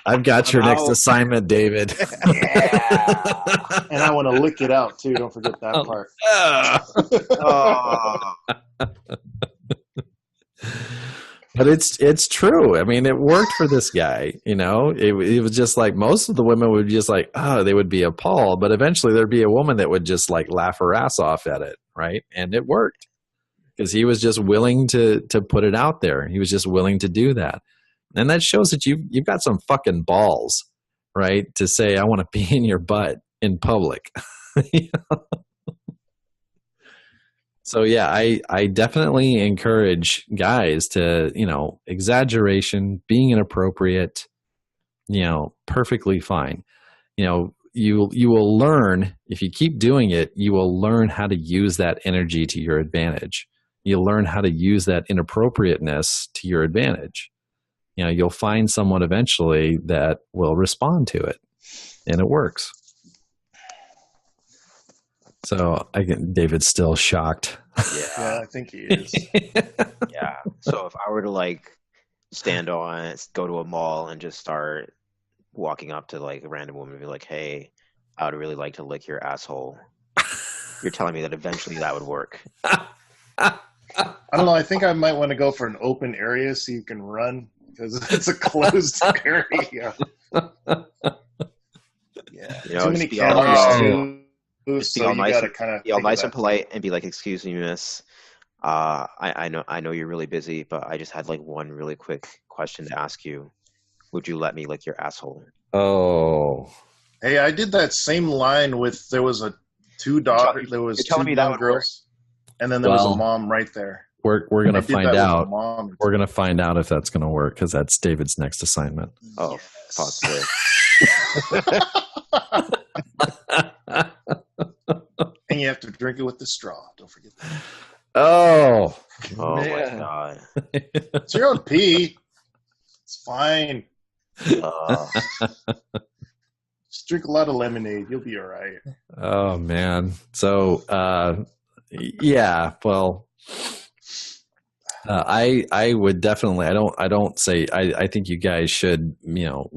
Speaker 1: I've got your next assignment, David.
Speaker 2: Yeah. And I want to lick it out, too. Don't forget that part.
Speaker 1: But it's true. I mean, it worked for this guy. It was just like most of the women would be just like, they would be appalled. But eventually there'd be a woman that would just like laugh her ass off at it, right? And it worked because he was just willing to put it out there. He was just willing to do that. And that shows that you've got some fucking balls, right? To say, I want to be in your butt in public. So yeah, I definitely encourage guys to, exaggeration, being inappropriate, perfectly fine. You will learn, if you keep doing it, you will learn how to use that energy to your advantage. You'll learn how to use that inappropriateness to your advantage. You'll find someone eventually that will respond to it, and it works. So David's still shocked.
Speaker 2: Yeah, I think he is.
Speaker 4: Yeah. So if I were to go to a mall and just start walking up to a random woman and be like, "Hey, I would really like to lick your asshole," you're telling me that eventually that would work?
Speaker 2: I don't know. I think I might want to go for an open area so you can run, because it's a closed area. Yeah. Too many cameras too. So you gotta kind of
Speaker 4: be all nice and polite and be like, "Excuse me, miss. I know you're really busy, but I just had one really quick question to ask you. Would you let me lick your asshole?"
Speaker 1: Oh.
Speaker 2: Hey, I did that same line with, there was two daughters, there was two young girls, and then there was a mom right there.
Speaker 1: We're gonna find out. We're gonna find out if that's gonna work, because that's David's next assignment.
Speaker 4: Oh, possibly.
Speaker 2: And you have to drink it with the straw. Don't forget that.
Speaker 1: Oh
Speaker 4: my God!
Speaker 2: It's your own pee. It's fine. Just drink a lot of lemonade. You'll be all right.
Speaker 1: Oh man. So yeah. Well, I would definitely. I don't say. I think you guys should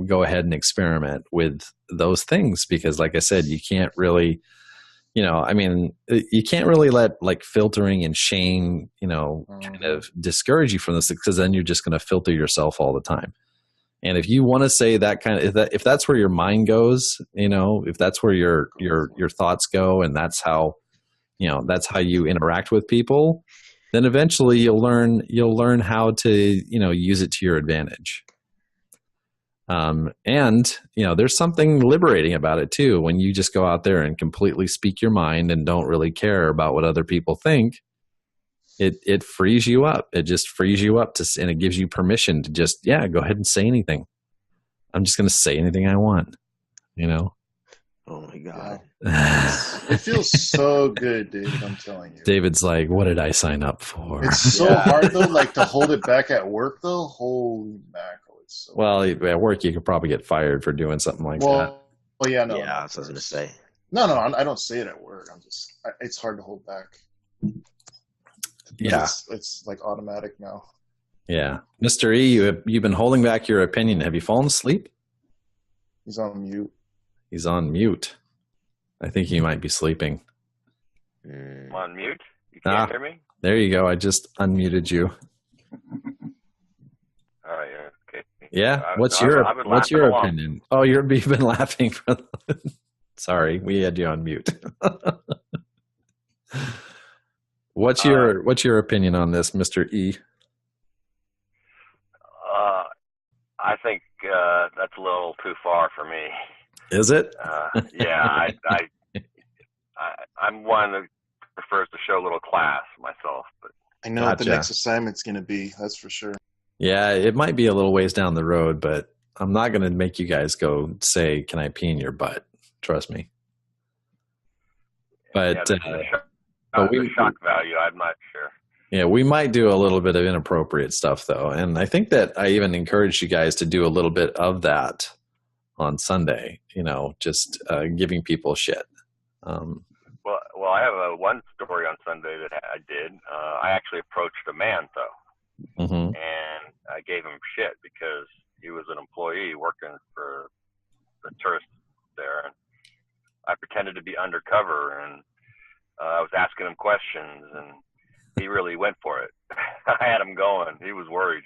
Speaker 1: go ahead and experiment with those things, because, like I said, you can't really. You can't really let filtering and shame, kind of discourage you from this, because then you're just going to filter yourself all the time. And if you want to say that kind of, if that's where your mind goes, if that's where your thoughts go, and that's how you interact with people, then eventually you'll learn how to, use it to your advantage. And there's something liberating about it too, when you just go out there and completely speak your mind and don't really care about what other people think. It frees you up. It just frees you up and it gives you permission to just, go ahead and say anything. I'm just going to say anything I want,
Speaker 4: Oh my God.
Speaker 2: It feels so good, dude. I'm telling you.
Speaker 1: David's like, what did I sign up for?
Speaker 2: It's so hard though, to hold it back at work though. Holy mackerel. So
Speaker 1: well, at work, you could probably get fired for doing something like that.
Speaker 2: Well, yeah, no.
Speaker 4: Yeah, that's what I was going to say.
Speaker 2: No, I don't say it at work. It's hard to hold back.
Speaker 1: Yeah.
Speaker 2: It's automatic now.
Speaker 1: Yeah. Mr. E, you've been holding back your opinion. Have you fallen asleep?
Speaker 2: He's on mute.
Speaker 1: He's on mute. I think he might be sleeping.
Speaker 3: I'm on mute? You can't hear me?
Speaker 1: There you go. I just unmuted you.
Speaker 3: All right, okay.
Speaker 1: Yeah. What's your opinion? Oh, you've been laughing for. Sorry, we had you on mute. What's your opinion on this, Mr. E?
Speaker 3: I think that's a little too far for me.
Speaker 1: Is it?
Speaker 3: Yeah, I'm one that prefers to show a little class myself. But
Speaker 2: I know what the next assignment's going to be. That's for sure.
Speaker 1: Yeah, it might be a little ways down the road, but I'm not going to make you guys go say, "Can I pee in your butt?" Trust me. But
Speaker 3: the shock value, I'm not sure.
Speaker 1: Yeah, we might do a little bit of inappropriate stuff though, and I think that I even encourage you guys to do a little bit of that on Sunday. Just giving people shit.
Speaker 3: Well, I have one story on Sunday that I did. I actually approached a man though, and I gave him shit because he was an employee working for the tourists there, and I pretended to be undercover, and I was asking him questions, and he really went for it. I had him going. He was worried.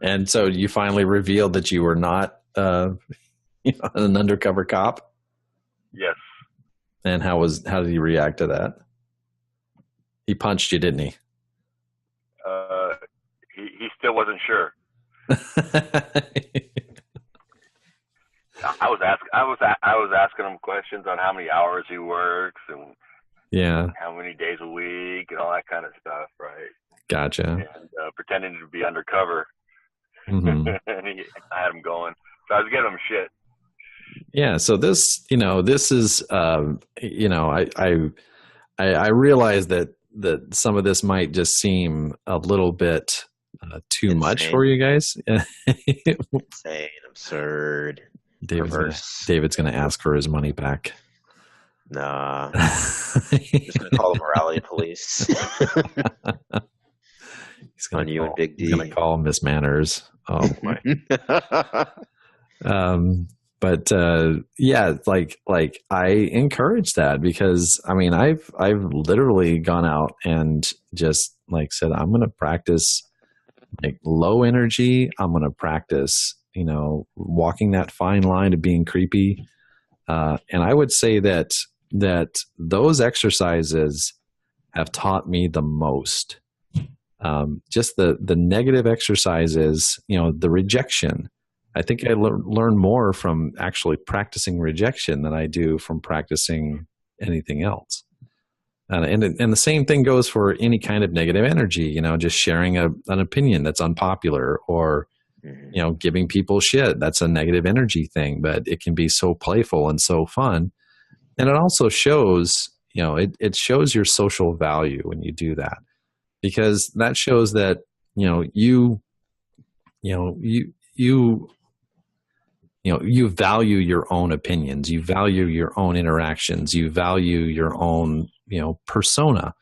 Speaker 1: And so you finally revealed that you were not an undercover cop?
Speaker 3: Yes.
Speaker 1: And how did he react to that? He punched you, didn't he?
Speaker 3: He still sure. I was asking him questions on how many hours he works and
Speaker 1: Yeah,
Speaker 3: how many days a week and all that kind of stuff, right?
Speaker 1: gotcha.
Speaker 3: And pretending to be undercover.
Speaker 1: Hmm.
Speaker 3: And I had him going. So I was giving him shit.
Speaker 1: Yeah, so this, this is, I realize that some of this might just seem a little bit too much for you guys.
Speaker 5: Insane, absurd, perverse.
Speaker 1: David's gonna ask for his money back.
Speaker 5: Nah, I'm just gonna call the morality police on you and Big D.
Speaker 1: He's gonna call Miss Manners. Oh boy. But yeah, like I encourage that because I mean I've literally gone out and just like said I'm going to practice like low energy. I'm going to practice walking that fine line of being creepy, and I would say that those exercises have taught me the most. Just the negative exercises, the rejection. I think I learn more from actually practicing rejection than I do from practicing anything else. And the same thing goes for any kind of negative energy, just sharing an opinion that's unpopular or, giving people shit. That's a negative energy thing, but it can be so playful and so fun. And it also shows, it shows your social value when you do that, because that shows that, you value your own opinions, you value your own interactions, you value your own, persona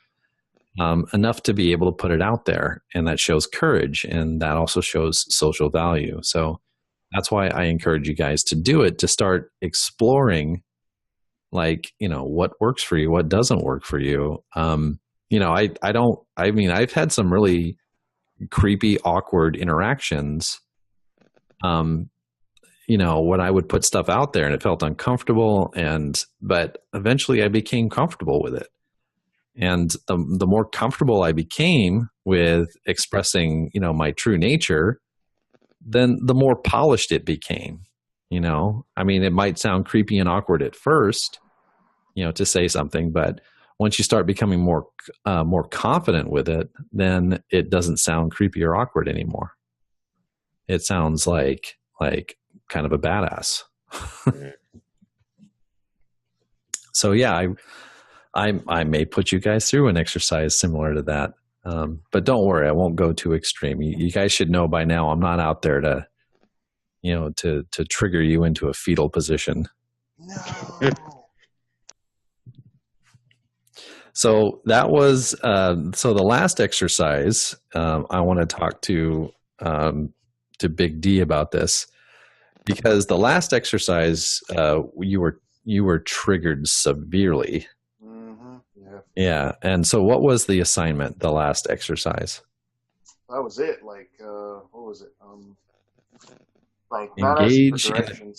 Speaker 1: enough to be able to put it out there. And that shows courage. And that also shows social value. So that's why I encourage you guys to do it, to start exploring like, what works for you, what doesn't work for you. I've had some really creepy, awkward interactions. When I would put stuff out there and it felt uncomfortable but eventually I became comfortable with it. And the more comfortable I became with expressing, my true nature, then the more polished it became, it might sound creepy and awkward at first, to say something, but once you start becoming more confident with it, then it doesn't sound creepy or awkward anymore. It sounds like kind of a badass. So yeah, I may put you guys through an exercise similar to that. But don't worry, I won't go too extreme. You guys should know by now I'm not out there to, to trigger you into a fetal position.
Speaker 2: No.
Speaker 1: So that was, so the last exercise, I want to talk to Big D about this, because the last exercise, you were triggered severely.
Speaker 2: Mm-hmm. Yeah.
Speaker 1: Yeah. And so what was the assignment, the last exercise?
Speaker 2: That was it. Like, what was it? Like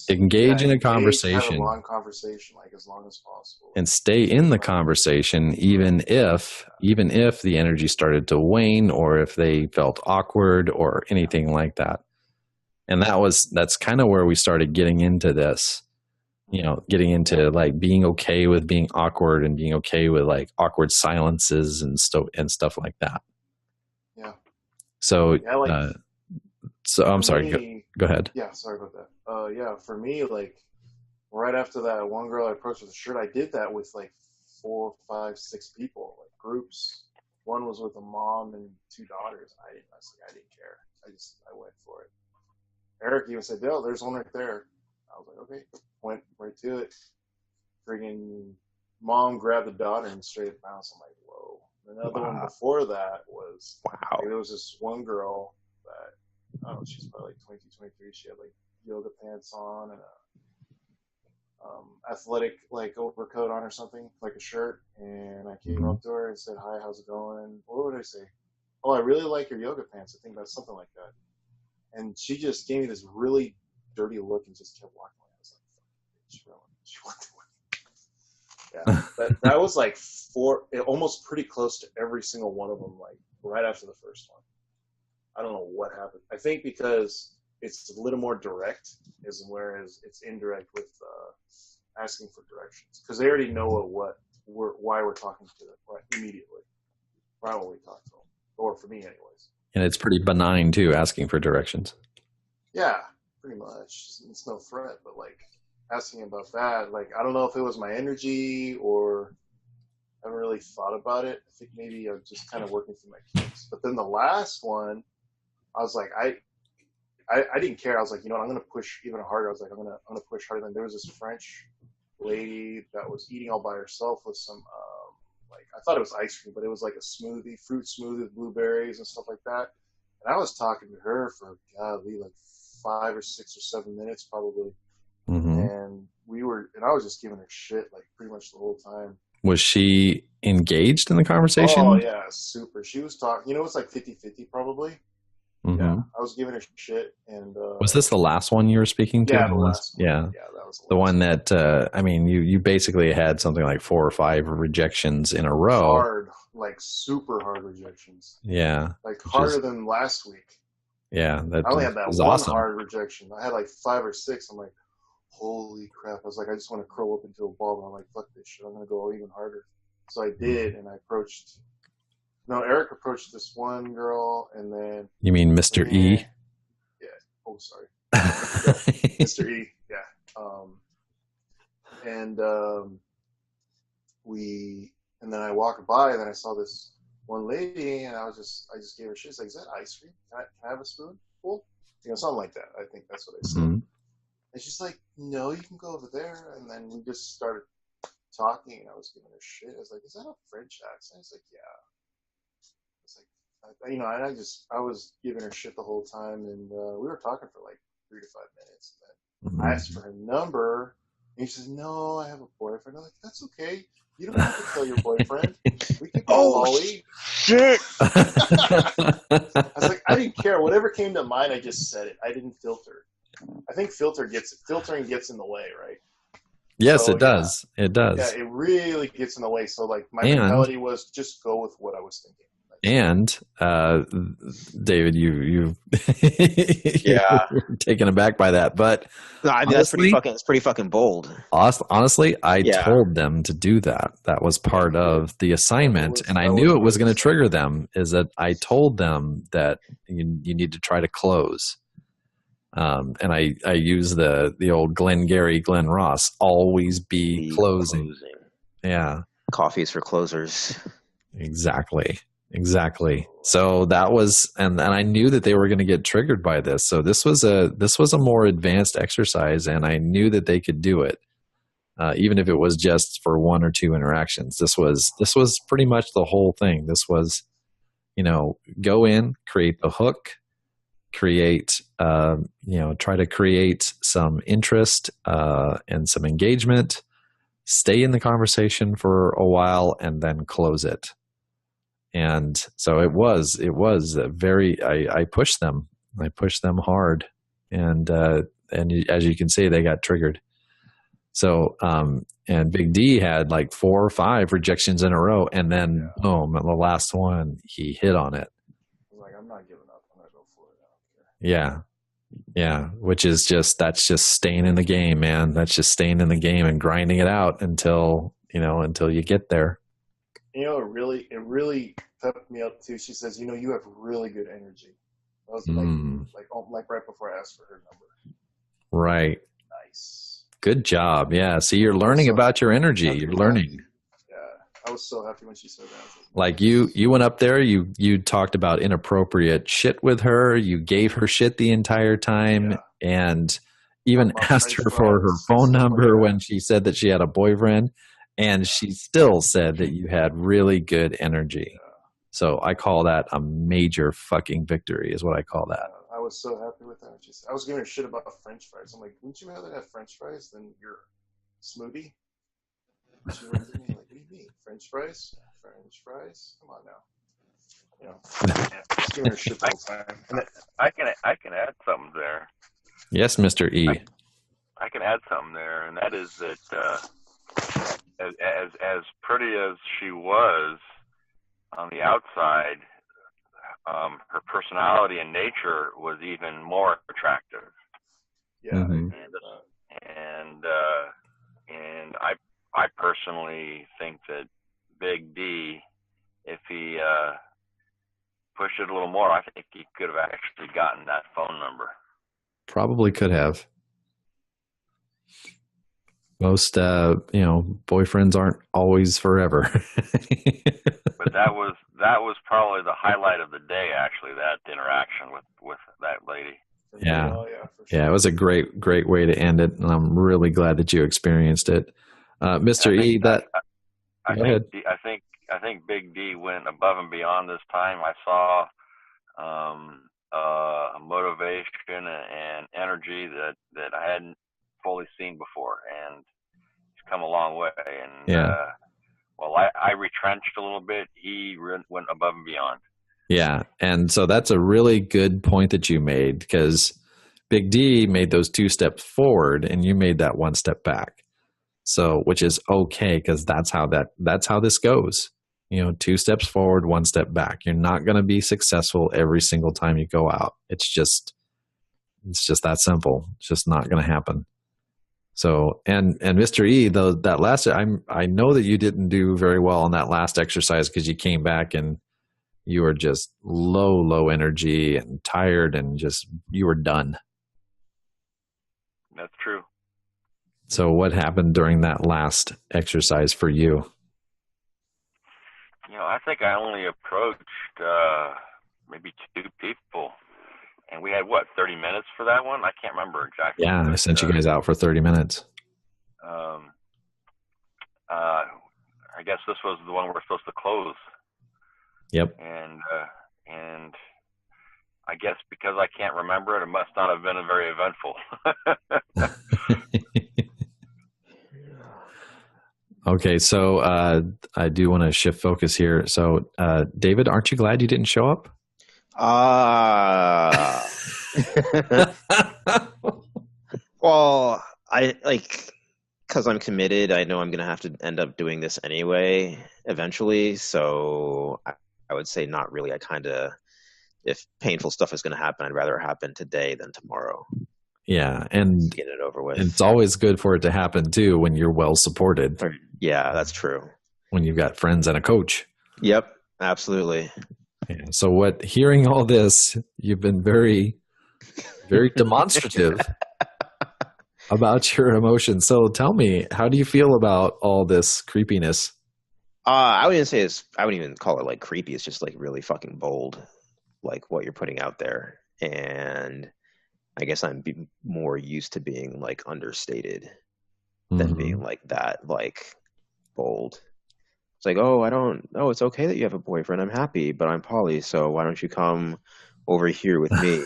Speaker 1: engage in a conversation.
Speaker 2: Have a long conversation, like as long as possible.
Speaker 1: And stay in the conversation, even if the energy started to wane or if they felt awkward or anything like that. And that's kind of where we started getting into this, getting into like being okay with being awkward and being okay with like awkward silences and stuff like that.
Speaker 2: Yeah.
Speaker 1: So,
Speaker 2: yeah,
Speaker 1: so I'm sorry, go ahead.
Speaker 2: Yeah, sorry about that. Yeah, for me, like right after that one girl I approached with a shirt, I did that with like 4, 5, 6 people, like groups. One was with a mom and 2 daughters. I didn't care. I went for it. Eric even said, "Oh, there's one right there." I was like, okay. Went right to it. Friggin' mom grabbed the daughter and straight bounced. I'm like, whoa. Another one before that was, like, there was this one girl that, I don't know, she's probably like 22, 23. She had like yoga pants on and a athletic like overcoat on or something, like a shirt. And I came up to her and said, "Hi, how's it going?" What would I say? "Oh, I really like your yoga pants." I think that's something like that. And she just gave me this really dirty look and just kept walking away. I was like, yeah, that was like almost pretty close to every single one of them, like right after the first one. I don't know what happened. I think because it's a little more direct, whereas it's indirect with asking for directions, because they already know why we're talking to them right immediately, right when we talk to them, or for me, anyways.
Speaker 1: And it's pretty benign too, asking for directions.
Speaker 2: Yeah, pretty much. It's no threat, but like asking about that, like I don't know if it was my energy or I haven't really thought about it. I think maybe I'm just kind of working through my kinks. But then the last one, I was like, I didn't care. I was like, you know what, I'm gonna push even harder. I was like, I'm gonna push harder. Than there was this French lady that was eating all by herself with some like I thought it was ice cream, but it was like a smoothie, fruit smoothie with blueberries and stuff like that. And I was talking to her for godly like 5 or 6 or 7 minutes probably.
Speaker 1: Mm-hmm.
Speaker 2: And I was just giving her shit like pretty much the whole time.
Speaker 1: Was she engaged in the conversation?
Speaker 2: Oh yeah, super. She was talking. You know, it's like 50-50 probably.
Speaker 1: Mm-hmm.
Speaker 2: Yeah, I was giving her shit. And
Speaker 1: was this the last one you were speaking to?
Speaker 2: Yeah, the last one.
Speaker 1: Yeah,
Speaker 2: that was
Speaker 1: the one that. I mean, you basically had something like 4 or 5 rejections in a row.
Speaker 2: Hard, like super hard rejections.
Speaker 1: Yeah,
Speaker 2: like harder than last week.
Speaker 1: Yeah,
Speaker 2: I only had that one
Speaker 1: awesome.
Speaker 2: hard rejection. I had like 5 or 6. I'm like, holy crap! I was like, I just want to curl up into a ball. But I'm like, fuck this shit. I'm gonna go even harder. So I did, and I approached. No, Eric approached this one girl, and then.
Speaker 1: You mean Mr. E?
Speaker 2: Yeah. Oh, sorry. Mr. E. Yeah. And then I walked by, and then I saw this one lady, and I just gave her shit. It's like, is that ice cream? Can I have a spoonful? You know, something like that. I think that's what I said.
Speaker 1: Mm-hmm.
Speaker 2: And she's like, no, you can go over there. And then we just started talking, and I was giving her shit. I was like, is that a French accent? It's like, yeah. It's like, you know, and I was giving her shit the whole time, and we were talking for like 3 to 5 minutes. And then I asked for her number, and she says, no, I have a boyfriend. I'm like, that's okay. You don't have to tell your boyfriend. We can go Molly.
Speaker 5: Shit!
Speaker 2: I was like, I didn't care. Whatever came to mind, I just said it. I didn't filter. I think filtering gets in the way, right?
Speaker 1: Yes,
Speaker 2: so,
Speaker 1: it does. Yeah, it does.
Speaker 2: Yeah, it really gets in the way. So, like, my mentality was just go with what I was thinking.
Speaker 1: And David, you
Speaker 5: yeah,
Speaker 1: you're taken aback by that, but
Speaker 5: no, I mean honestly, that's pretty fucking bold.
Speaker 1: Honestly, I told them to do that. That was part of the assignment, and I knew it was going to trigger them. Is that I told them that you need to try to close. And I use the old Glenn Ross, always be closing. Yeah,
Speaker 5: coffees for closers.
Speaker 1: Exactly. So that was, and I knew that they were going to get triggered by this. So this was a more advanced exercise, and I knew that they could do it, even if it was just for 1 or 2 interactions. This was pretty much the whole thing. This was, go in, create the hook, try to create some interest and some engagement, stay in the conversation for a while, and then close it. And so it was I pushed them hard, and as you can see, they got triggered. So, and Big D had like 4 or 5 rejections in a row, and then boom, at the last one, he hit on it.
Speaker 2: I was like, I'm not giving up. I'm going to go for it.
Speaker 1: Yeah. Which is that's just staying in the game, man. That's just staying in the game and grinding it out until you get there.
Speaker 2: It really pepped me up too. She says, you have really good energy. I was like right before I asked for her number.
Speaker 1: Right.
Speaker 2: Nice.
Speaker 1: Good job. Yeah. See, you're learning about your energy. You're learning.
Speaker 2: Yeah. I was so happy when she said that.
Speaker 1: Like you went up there, you talked about inappropriate shit with her. You gave her shit the entire time, and even asked her for her phone number when she said that she had a boyfriend. And she still said that you had really good energy. Yeah. So I call that a major fucking victory is what I call that.
Speaker 2: I was so happy with that. I was giving her shit about French fries. I'm like, wouldn't you rather have French fries than your smoothie? She looked at me like, what do you mean? French fries? French fries? Come on now. Just giving her shit the whole time.
Speaker 3: I can add something there.
Speaker 1: Yes, Mr. E.
Speaker 3: I can add something there, and that is that as pretty as she was on the outside, her personality and nature was even more attractive.
Speaker 2: Yeah.
Speaker 1: Mhm.
Speaker 3: And I personally think that Big D, if he pushed it a little more, I think he could have actually gotten that phone number.
Speaker 1: Probably could have. Most, boyfriends aren't always forever.
Speaker 3: But that was probably the highlight of the day, actually, that interaction with that lady.
Speaker 1: Yeah.
Speaker 2: Oh, yeah, for sure.
Speaker 1: Yeah, it was a great way to end it, and I'm really glad that you experienced it, Mr. E.
Speaker 3: I
Speaker 1: Go ahead.
Speaker 3: think Big D went above and beyond this time. I saw motivation and energy that I hadn't fully seen before, and he's come a long way. And
Speaker 1: Yeah.
Speaker 3: while I retrenched a little bit, he went above and beyond.
Speaker 1: Yeah, and so that's a really good point that you made, because Big D made those 2 steps forward, and you made that 1 step back. So, which is okay, because that's how this goes. 2 steps forward, 1 step back. You're not going to be successful every single time you go out. It's just that simple. It's just not going to happen. So, and Mr. E, though, that last, I know that you didn't do very well on that last exercise, because you came back and you were just low energy and tired, and just, you were done.
Speaker 3: That's true.
Speaker 1: So what happened during that last exercise for you?
Speaker 3: I think I only approached maybe 2 people, and we had 30 minutes for that one? I can't remember exactly.
Speaker 1: Yeah, I sent you guys out for 30 minutes.
Speaker 3: I guess this was the one we're supposed to close.
Speaker 1: Yep.
Speaker 3: And I guess because I can't remember it, it must not have been very eventful.
Speaker 1: Okay, so I do want to shift focus here. So, David, aren't you glad you didn't show up?
Speaker 5: Well, because I'm committed, I know I'm going to have to end up doing this anyway, eventually. So I would say not really. If painful stuff is going to happen, I'd rather it happen today than tomorrow.
Speaker 1: Yeah, and
Speaker 5: just get it over with.
Speaker 1: And it's always good for it to happen too when you're well supported.
Speaker 5: Yeah, that's true.
Speaker 1: When you've got friends and a coach.
Speaker 5: Yep, absolutely.
Speaker 1: Yeah, so hearing all this, you've been very, very demonstrative about your emotions. So tell me, how do you feel about all this creepiness?
Speaker 5: I wouldn't even call it like creepy. It's just like really fucking bold, like what you're putting out there. And I guess I'm more used to being like understated than being like that, like bold. It's like, it's okay that you have a boyfriend. I'm happy, but I'm poly, so why don't you come over here with me?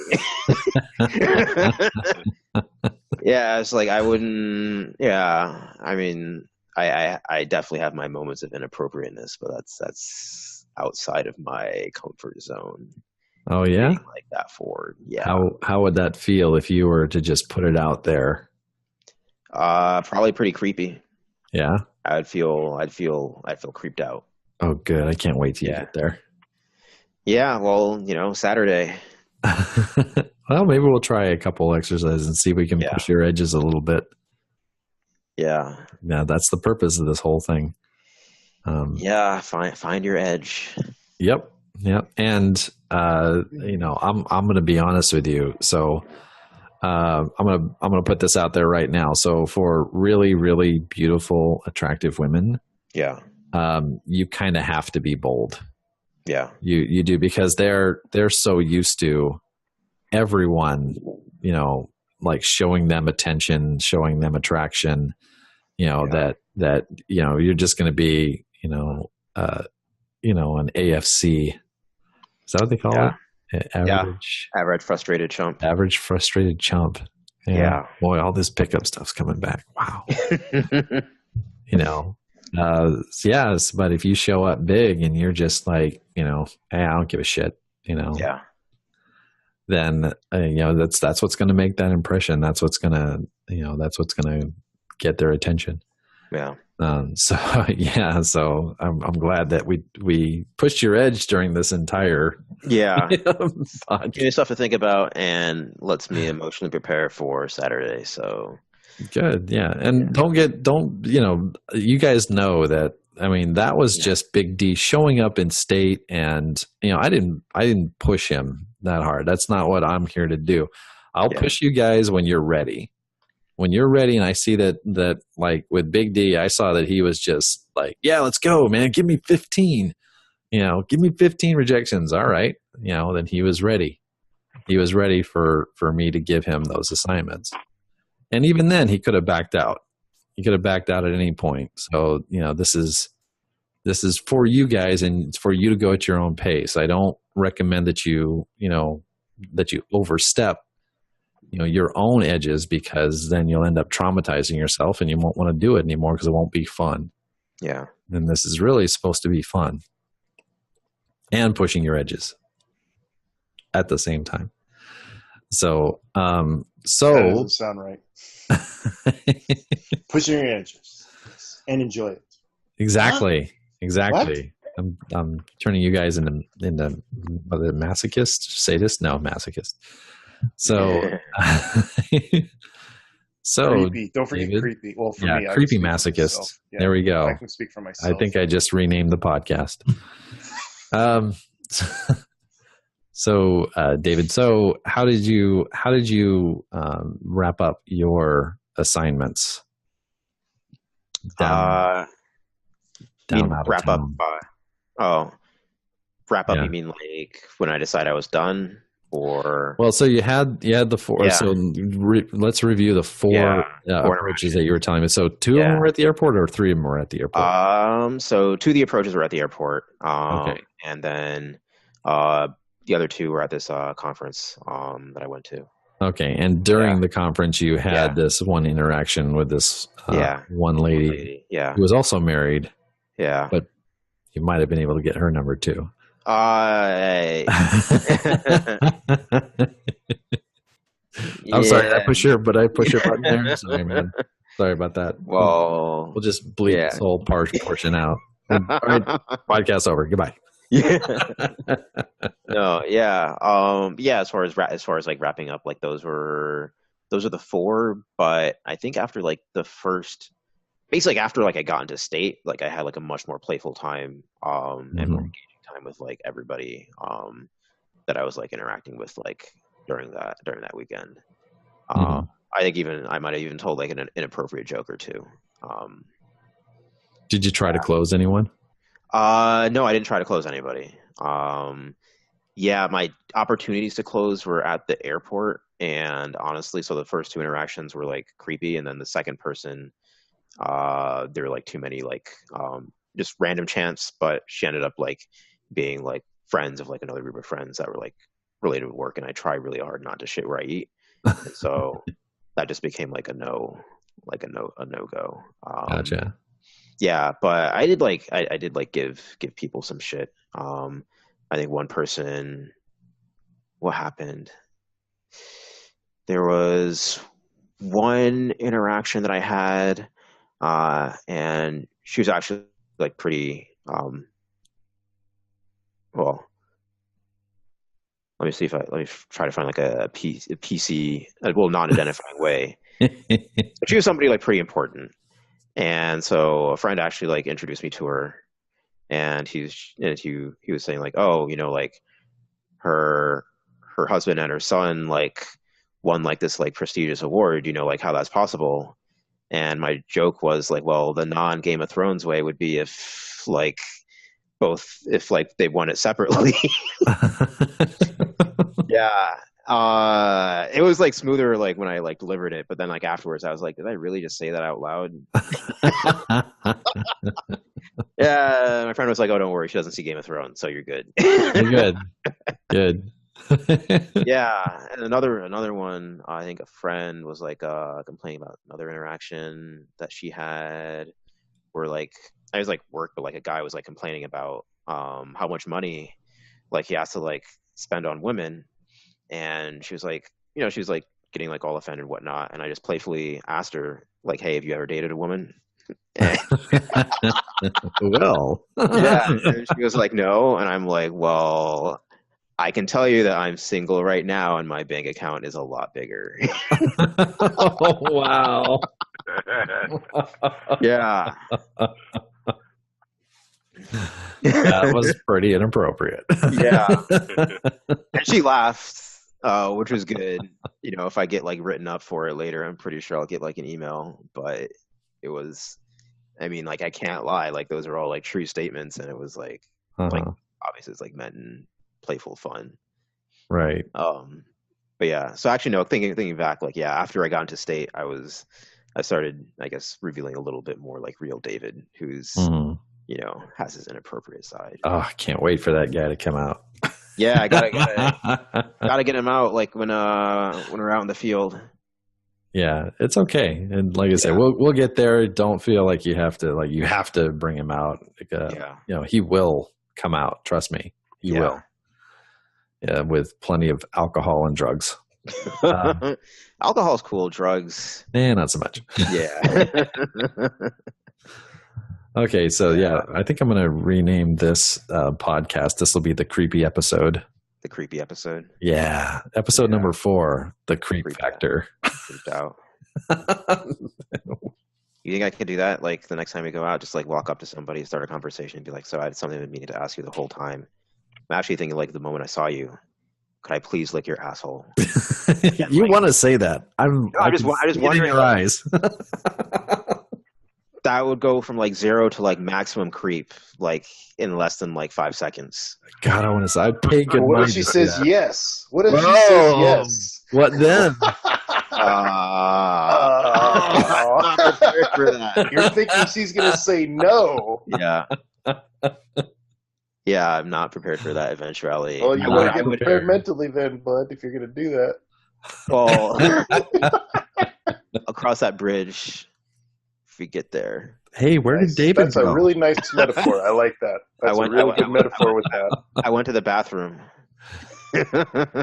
Speaker 5: Yeah, it's like I wouldn't. Yeah, I mean, I definitely have my moments of inappropriateness, but that's outside of my comfort zone.
Speaker 1: Oh yeah,
Speaker 5: being like that forward. Yeah.
Speaker 1: How would that feel if you were to just put it out there?
Speaker 5: Probably pretty creepy.
Speaker 1: Yeah.
Speaker 5: I'd feel creeped out.
Speaker 1: Oh, good. I can't wait till you get there.
Speaker 5: Yeah. Well, Saturday.
Speaker 1: Well, maybe we'll try a couple exercises and see if we can push your edges a little bit.
Speaker 5: Yeah.
Speaker 1: Yeah, that's the purpose of this whole thing.
Speaker 5: Find your edge.
Speaker 1: Yep. And I'm going to be honest with you. So I'm going to put this out there right now. So for really, really beautiful, attractive women, you kind of have to be bold.
Speaker 5: Yeah.
Speaker 1: You do, because they're so used to everyone, like showing them attention, showing them attraction, that you're just going to be, an AFC. Is that what they call it?
Speaker 5: Average frustrated chump.
Speaker 1: Average frustrated chump.
Speaker 5: Yeah.
Speaker 1: Boy, all this pickup stuff's coming back. Wow. Yes, but if you show up big and you're just like, hey, I don't give a shit, then that's what's going to make that impression. That's what's going to get their attention.
Speaker 5: Yeah.
Speaker 1: So yeah, so I'm glad that we pushed your edge during this entire
Speaker 5: Yeah.
Speaker 1: podcast.
Speaker 5: Give me stuff to think about and lets me emotionally prepare for Saturday. So
Speaker 1: Good, yeah, and don't you guys know that. I mean, that was just Big D showing up in state, and I didn't push him that hard. That's not what I'm here to do. I'll push you guys when you're ready. When you're ready, and I see that like with Big D, I saw that he was just like, yeah, let's go, man. Give me 15. Give me 15 rejections. All right. Then he was ready. He was ready for me to give him those assignments. And even then, he could have backed out. He could have backed out at any point. So, this is for you guys, and it's for you to go at your own pace. I don't recommend that you overstep, your own edges, because then you'll end up traumatizing yourself and you won't want to do it anymore because it won't be fun.
Speaker 5: Yeah.
Speaker 1: And this is really supposed to be fun and pushing your edges at the same time. So,
Speaker 2: That doesn't sound right. Pushing your edges and enjoy it.
Speaker 1: Exactly. I'm turning you guys into masochist, sadist? No, masochist. So,
Speaker 2: creepy. Don't forget
Speaker 1: David,
Speaker 2: creepy. Well, for me,
Speaker 1: creepy masochist. Yeah, there we go.
Speaker 2: I can speak for myself.
Speaker 1: I think I just renamed the podcast. So, David, how did you wrap up your assignments? Down out
Speaker 5: wrap
Speaker 1: of
Speaker 5: up.
Speaker 1: town.
Speaker 5: Wrap up.
Speaker 1: Yeah.
Speaker 5: You mean like when I decide I was done, or?
Speaker 1: Well, so you had the four.
Speaker 5: Yeah.
Speaker 1: So let's review the four approaches that you were telling me. So two of them were at the airport, or three of them were at the airport.
Speaker 5: So two of the approaches were at the airport.
Speaker 1: Okay.
Speaker 5: And then the other two were at this conference that I went to.
Speaker 1: Okay, and during the conference, you had this one interaction with this one lady, who was also married.
Speaker 5: Yeah,
Speaker 1: but you might have been able to get her number too.
Speaker 5: I'm
Speaker 1: sorry, I push your button there. Sorry, man. Sorry about that.
Speaker 5: Well,
Speaker 1: we'll just bleep this whole portion out. All right, podcast over. Goodbye.
Speaker 5: No, as far as like wrapping up, like those are the four. But I think after like the first, basically after like I got into state, like I had like a much more playful time and more engaging time with like everybody that I was like interacting with like during that weekend. I think I might have even told like an inappropriate joke or two.
Speaker 1: Did you try to close anyone?
Speaker 5: No, I didn't try to close anybody. My opportunities to close were at the airport, and honestly, so the first two interactions were like creepy, and then the second person, there were like too many like just random chance, but she ended up like being like friends of like another group of friends that were like related to work, and I try really hard not to shit where I eat, and so that just became like a no go.
Speaker 1: Gotcha.
Speaker 5: Yeah, but I did like give people some shit. I think one person, what happened? There was one interaction that I had, and she was actually like pretty. Well, let me try to find like a PC, non-identifying way. But she was somebody like pretty important. And so a friend actually like introduced me to her, and he was saying like, oh, like her husband and her son like won like this like prestigious award, like how that's possible. And my joke was like, well, the non Game of Thrones way would be if like they won it separately. Yeah. It was like smoother like when I like delivered it, but then like afterwards I was like, did I really just say that out loud? Yeah, my friend was like, oh, don't worry, she doesn't see Game of Thrones, so you're good.
Speaker 1: You're good.
Speaker 5: Yeah, and another one, I think a friend was like complaining about another interaction that she had where like I was like work, but like a guy was like complaining about how much money like he has to like spend on women. And she was like, she was like getting like all offended and whatnot. And I just playfully asked her like, hey, have you ever dated a woman?
Speaker 1: Well,
Speaker 5: Yeah. And she was like, no. And I'm like, well, I can tell you that I'm single right now and my bank account is a lot bigger.
Speaker 1: Oh, wow.
Speaker 5: Yeah.
Speaker 1: That was pretty inappropriate.
Speaker 5: Yeah. And she laughed, which was good. You know, if I get like written up for it later, I'm pretty sure I'll get like an email. But it was, I mean, like I can't lie. Like those are all like true statements, and it was like
Speaker 1: Uh-huh.
Speaker 5: obviously it's like meant in playful fun.
Speaker 1: Right.
Speaker 5: But yeah. So actually, no. Thinking back, like yeah, after I got into state, I started, I guess, revealing a little bit more like real David, who's
Speaker 1: Mhm.
Speaker 5: you know has his inappropriate side.
Speaker 1: Oh, I can't wait for that guy to come out.
Speaker 5: Yeah, I gotta get him out like when we're out in the field.
Speaker 1: Yeah, it's okay. And like I said, we'll get there. Don't feel like you have to bring him out.
Speaker 5: Yeah.
Speaker 1: You know, he will come out. Trust me, he
Speaker 5: Yeah.
Speaker 1: will. Yeah, with plenty of alcohol and drugs.
Speaker 5: Alcohol's cool, drugs.
Speaker 1: Not so much.
Speaker 5: Yeah.
Speaker 1: Okay, so yeah, I think I'm going to rename this podcast. This will be the creepy episode.
Speaker 5: The creepy episode.
Speaker 1: Yeah, episode number 4, the creep
Speaker 5: Creep
Speaker 1: factor.
Speaker 5: Creeped out. You think I could do that? Like the next time we go out, just like walk up to somebody, start a conversation, and be like, "So I had something I've been meaning to ask you the whole time. I'm actually thinking like the moment I saw you, could I please lick your asshole?"
Speaker 1: You want to say that? I
Speaker 5: just
Speaker 1: can see it in
Speaker 5: wondering,
Speaker 1: your eyes.
Speaker 5: That would go from like 0 to like maximum creep, like in less than like 5 seconds.
Speaker 1: God, I want to say I'd pay good
Speaker 2: What
Speaker 1: money
Speaker 2: if she
Speaker 1: to see
Speaker 2: says
Speaker 1: that.
Speaker 2: yes? What if she
Speaker 1: Whoa.
Speaker 2: says yes?
Speaker 1: What then?
Speaker 5: I'm not prepared for that.
Speaker 2: You're thinking she's gonna say no.
Speaker 5: Yeah. Yeah, I'm not prepared for that eventuality.
Speaker 2: Well, you
Speaker 1: I
Speaker 2: want to
Speaker 1: would-
Speaker 2: get prepared mentally then, bud, if you're gonna do that.
Speaker 5: Well, I'll cross that bridge if we get there.
Speaker 1: Hey, where
Speaker 2: Nice.
Speaker 1: did David
Speaker 2: That's
Speaker 1: go?
Speaker 2: a really nice metaphor. I like that. That's a really good metaphor with that.
Speaker 5: I went to the bathroom.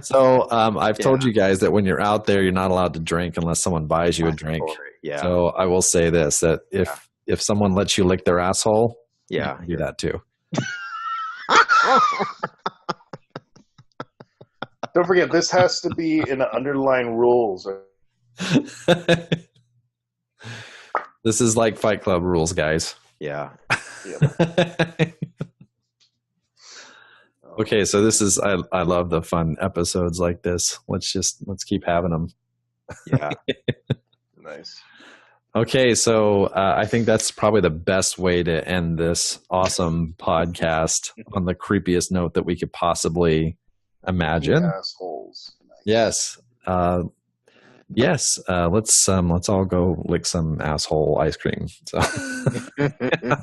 Speaker 1: So I've told you guys that when you're out there, you're not allowed to drink unless someone buys you a drink.
Speaker 5: Yeah.
Speaker 1: So I will say this: that if someone lets you lick their asshole,
Speaker 5: Yeah.
Speaker 1: you can do that too.
Speaker 2: Don't forget, this has to be in the underlying rules.
Speaker 1: This is like Fight Club rules, guys.
Speaker 5: Yeah.
Speaker 1: Okay, so this is I love the fun episodes like this. Let's keep having them.
Speaker 5: Yeah.
Speaker 2: Nice.
Speaker 1: Okay, so I think that's probably the best way to end this awesome podcast on the creepiest note that we could possibly imagine.
Speaker 2: Assholes.
Speaker 1: Yes. Yes. Let's all go lick some asshole ice cream. So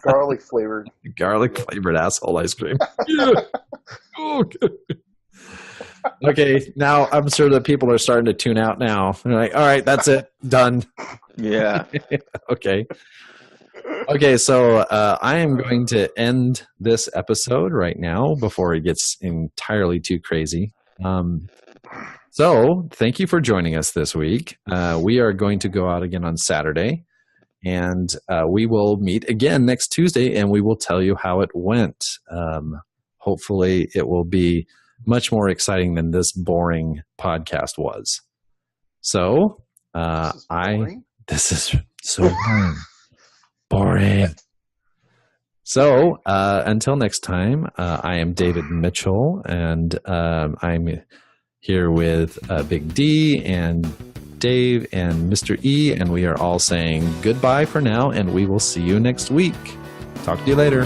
Speaker 2: Garlic flavored.
Speaker 1: garlic flavored asshole ice cream. Yeah. Oh, good. Okay, now I'm sure that people are starting to tune out now. They're like, all right, that's it. Done.
Speaker 5: Yeah.
Speaker 1: Okay. Okay, so I am going to end this episode right now before it gets entirely too crazy. So thank you for joining us this week. We are going to go out again on Saturday, and we will meet again next Tuesday, and we will tell you how it went. Hopefully it will be much more exciting than this boring podcast was. So this is so boring. So until next time, I am David Mitchell, and I'm here with Big D and Dave and Mr. E, and we are all saying goodbye for now, and we will see you next week. Talk to you later.